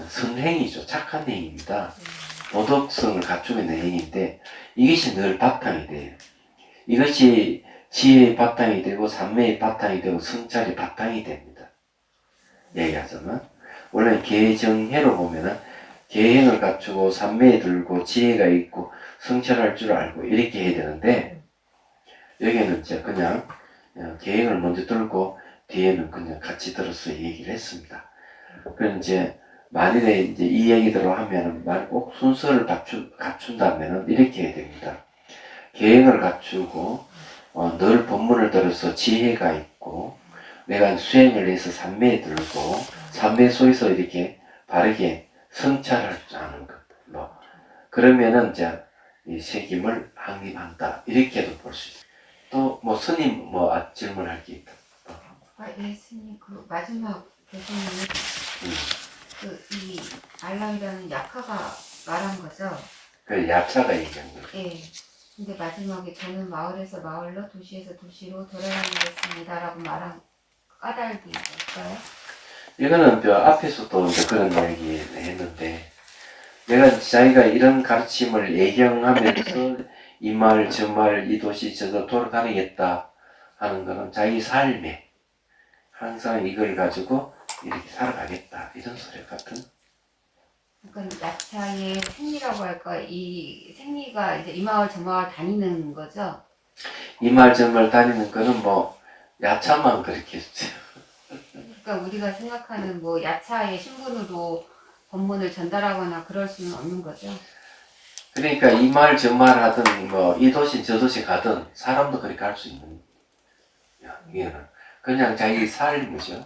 선행이죠. 착한 행입니다. 도덕성을 갖추고 있는 행인데 이것이 늘 바탕이 돼요. 이것이 지혜의 바탕이 되고 삼매의 바탕이 되고 성찰의 바탕이 됩니다. 얘기하자면 원래 계정해로 보면은 계행을 갖추고 삼매에 들고 지혜가 있고 성찰할 줄 알고 이렇게 해야 되는데 여기는 이제 그냥 계행을 먼저 들고 뒤에는 그냥 같이 들어서 얘기를 했습니다. 그럼 이제 만일에 이제 이 얘기대로 하면은 만 꼭 순서를 갖춘다면은 이렇게 해야 됩니다. 계획을 갖추고 늘 본문을 들어서 지혜가 있고 내가 수행을 해서 삼매에 들고 삼매 속에서 이렇게 바르게 성찰을 하는 걸로 그러면은 이제 이 책임을 확립한다 이렇게도 볼 수 있어요. 또 뭐 스님 뭐 질문할 게 있다. 예, 스님, 그 마지막 교수님, 이 알람이라는 약화가 말한 거죠? 그 야차가 얘기한 거예요. 예. 근데 마지막에 저는 마을에서 마을로, 도시에서 도시로 돌아다니겠습니다라고 말한 까닭이 뭘까요? 이거는 저 앞에서도 이제 그런 이야기 했는데 내가 자기가 이런 가르침을 예경하면서 이 말, 저 말, 이 도시, 저도 돌아다니겠다 하는 거는 자기 삶에 항상 이걸 가지고 이렇게 살아가겠다 이런 소리 같은. 그러니까 야차의 생리라고 할까? 이 생리가 이제 이 마을 저 마을 다니는 거죠? 이 말, 저 말 다니는 거는 뭐 야차만 그렇게 했죠. 그러니까 우리가 생각하는 뭐 야차의 신분으로 법문을 전달하거나 그럴 수는 없는 거죠? 그러니까 이 말, 저 말 하든 뭐 이 도시, 저 도시 가든 사람도 그렇게 할 수 있는 이게는 그냥 자기 삶이죠.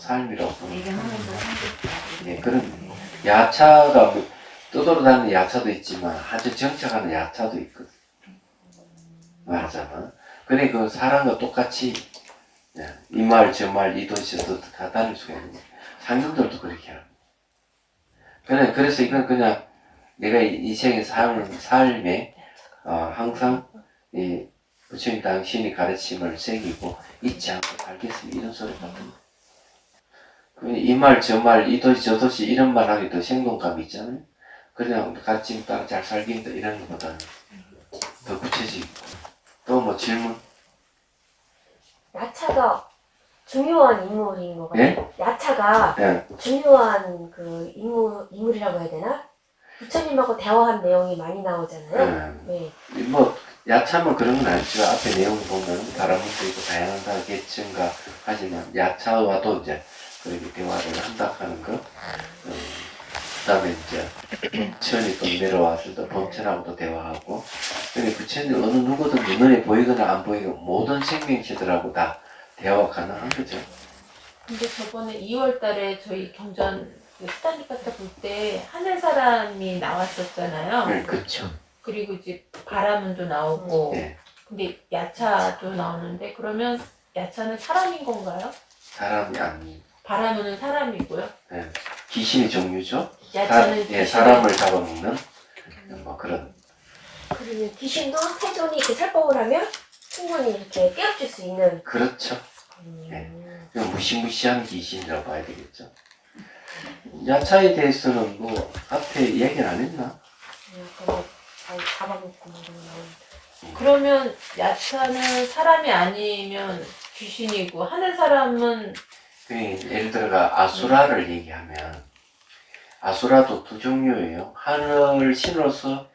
삶이라고 보는 예경하면서 살겠다. 네, 그런 야차가 뭐 떠돌아다니는 야차도 있지만 아주 정착하는 야차도 있거든. 말하자면. 그래 그 사람과 똑같이 이 말 저 말 이 도시 저 도시 다 다닐 수가 있는 거야. 상경들도 그렇게 하는 거야. 그래서 이건 그냥 내가 이 생의 삶에 항상 이 부처님 당신이 가르침을 새기고 잊지 않고 살겠습니다. 이런 소리 같은 이 말, 저 말, 이 도시, 저 도시 이런 말 하기 더 생동감이 있잖아요. 그냥 가르침 따라 잘 살겠다 이런 것보다는 더 구체적이고 또 뭐 질문? 야차가 중요한 인물인 것 같아요. 예? 야차가 예. 중요한 그 인물이라고 해야 되나? 부처님하고 대화한 내용이 많이 나오잖아요. 네. 뭐 야차면 그런 건 아니죠. 앞에 내용 보면 다람쥐도 있고 다양한 사람 계층가 하지만 야차와도 이제 그렇게 대화를 한다 하는 거. 그다음에 이제 부처님이 또 내려왔을 때 범천하고도 대화하고. 근데 부처님 어느 누구든 눈에 보이거나 안 보이거나 모든 생명체들하고 다 대화가 가능한 거죠. 근데 저번에 2월 달에 저희 경전 스타디 카타 볼 때 하늘 사람이 나왔었잖아요. 네, 그렇죠. 그리고 이제 바라문도 나오고. 네. 근데 야차도 나오는데 그러면 야차는 사람인 건가요? 사람이 아니. 바라문은 사람이고요. 네. 귀신의 종류죠. 야차는 사람을 잡아먹는 뭐 그런. 그러면 귀신도 생존이 이렇게 설법을 하면 충분히 이렇게 깨우칠 수 있는. 그렇죠. 네. 무시무시한 귀신이라고 봐야 되겠죠. 야차에 대해서는 뭐 앞에 얘기를 안 했나? 약간 잘 잡아먹고 뭐 이런 거 나오는데. 그러면 야차는 사람이 아니면 귀신이고 하늘 사람은 예를 들어가 아수라를 얘기하면 아수라도 두 종류예요. 하늘 신으로서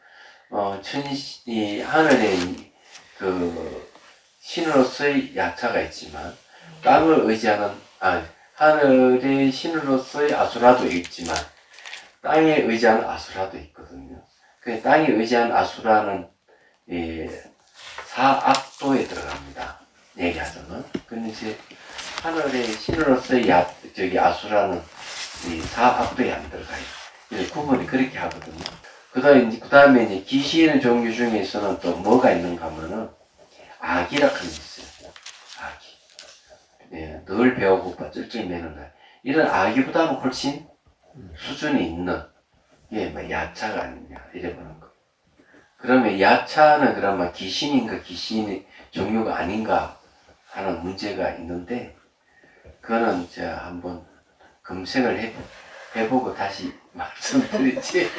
이 하늘의 그 신으로서의 야차가 있지만 땅을 의지하는 하늘의 신으로서의 아수라도 있지만 땅에 의지하는 아수라도 있거든요. 그 땅에 의지하는 아수라는 사악도에 들어갑니다. 얘기하자면. 근데 이제 하늘의 신으로서의 아수라는 이 사악도에 안 들어가요. 구분이 그렇게 하거든요. 그 다음에 이제 귀신의 종류 중에서는 또 뭐가 있는가 하면은 악이라 하는 게 있어요. 악이. 예, 늘 배고파 찔찔 매는 날. 이런 악이보다는 훨씬 수준이 있는 게 뭐 야차가 아니냐 이래보는 거. 그러면 야차는 그러면 귀신인가 귀신의 종류가 아닌가 하는 문제가 있는데 그거는 제가 한번 검색을 해보고 다시 말씀드리지.